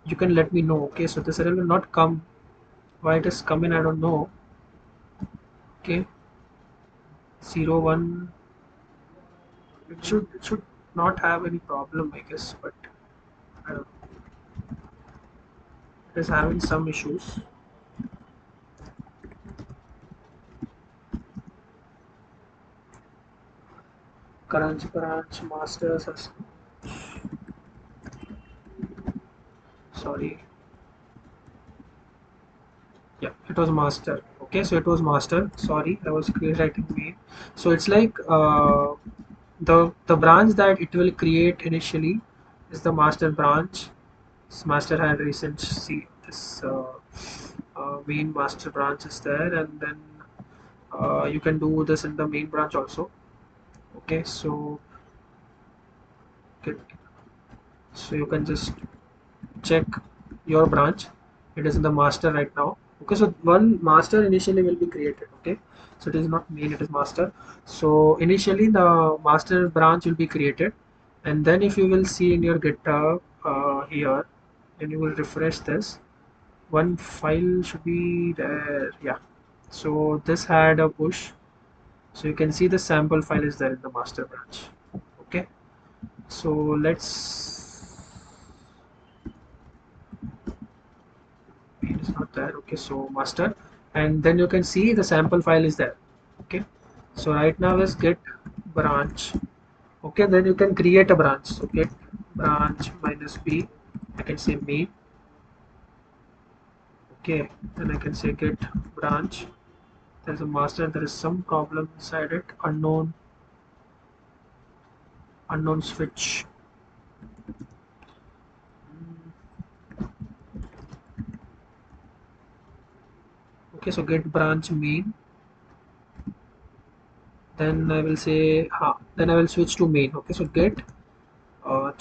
you can let me know. Okay, so this error will not come. Why it is coming, I don't know. Okay, 01. It should not have any problem, I guess, but I don't know. It is having some issues. Current branch masters. Sorry. Yeah, it was master. Okay, so it was master. Sorry, I was writing main. So it's like the branch that it will create initially is the master branch. This master had recent see this main master branch is there, and then you can do this in the main branch also. Okay, so get, so you can just check your branch. It is in the master right now. Okay, so one master initially will be created. Okay, so it is not main, it is master. So initially the master branch will be created, and then if you will see in your GitHub here, then you will refresh this. One file should be there. Yeah, so this had a push, so you can see the sample file is there in the master branch. Okay, so let's. It is not there. Okay, so master, and then you can see the sample file is there. Okay, so right now is get branch. Okay, then you can create a branch. So get branch -b, I can say main. Okay, then I can say get branch. There's a master, there is some problem inside it. Unknown switch. Okay, so get branch main, then I will say then I will switch to main. Okay, so get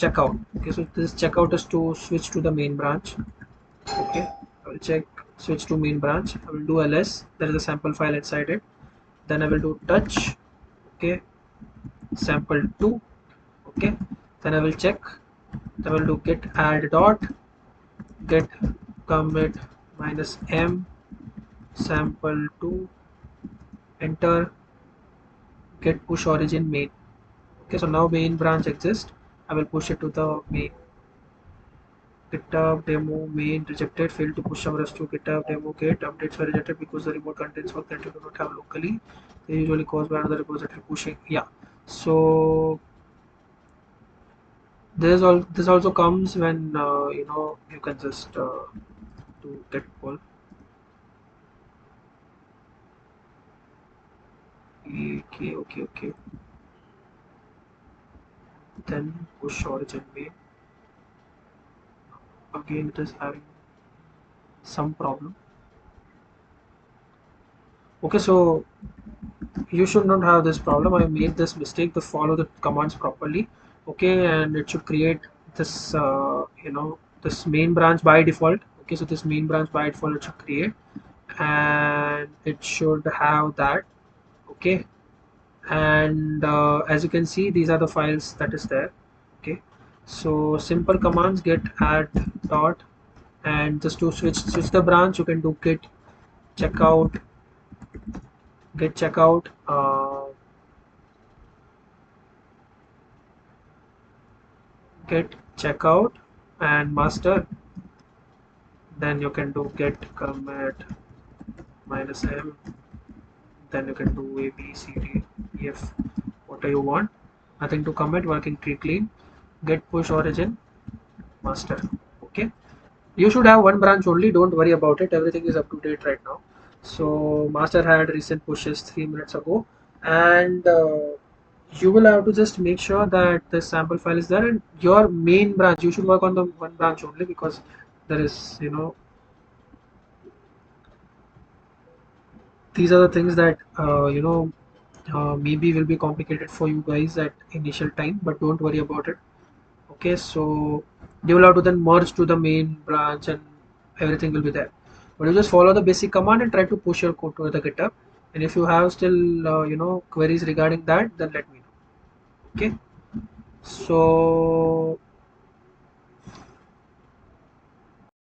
checkout. Okay, so this checkout is to switch to the main branch. Okay, I will check switch to main branch. I will do ls, there is a sample file inside it. Then I will do touch. Okay, sample 2. Okay, then I will check. Then I will do get add dot get commit -m sample 2, enter, get push origin main. Okay, so now main branch exists. I will push it to the main. GitHub demo main rejected, failed to push some rest to GitHub demo git. Updates were rejected because the remote contains work that you do not have locally. They usually caused by another repository pushing. Yeah. So this also comes when you can just do git pull. Okay. Then push origin main. Again, it is having some problem. Okay, so you should not have this problem. I made this mistake to follow the commands properly. Okay, and it should create this this main branch by default. Okay, so this main branch by default it should create, and it should have that. Okay, and as you can see, these are the files that is there. Okay, so simple commands get add dot, and just to switch the branch you can do git checkout, get checkout, get checkout and master. Then you can do get commit minus m. Then you can do a b c d e f, whatever you want. Nothing to commit, working tree clean. Get push origin master. Okay, you should have one branch only, don't worry about it, everything is up to date right now. So master had recent pushes 3 minutes ago, and you will have to just make sure that the sample file is there, and your main branch you should work on the one branch only, because there is these are the things that maybe will be complicated for you guys at initial time, but don't worry about it. Okay, so you will have to then merge to the main branch and everything will be there, but you just follow the basic command and try to push your code to the GitHub. And if you have still queries regarding that, then let me know. Okay, so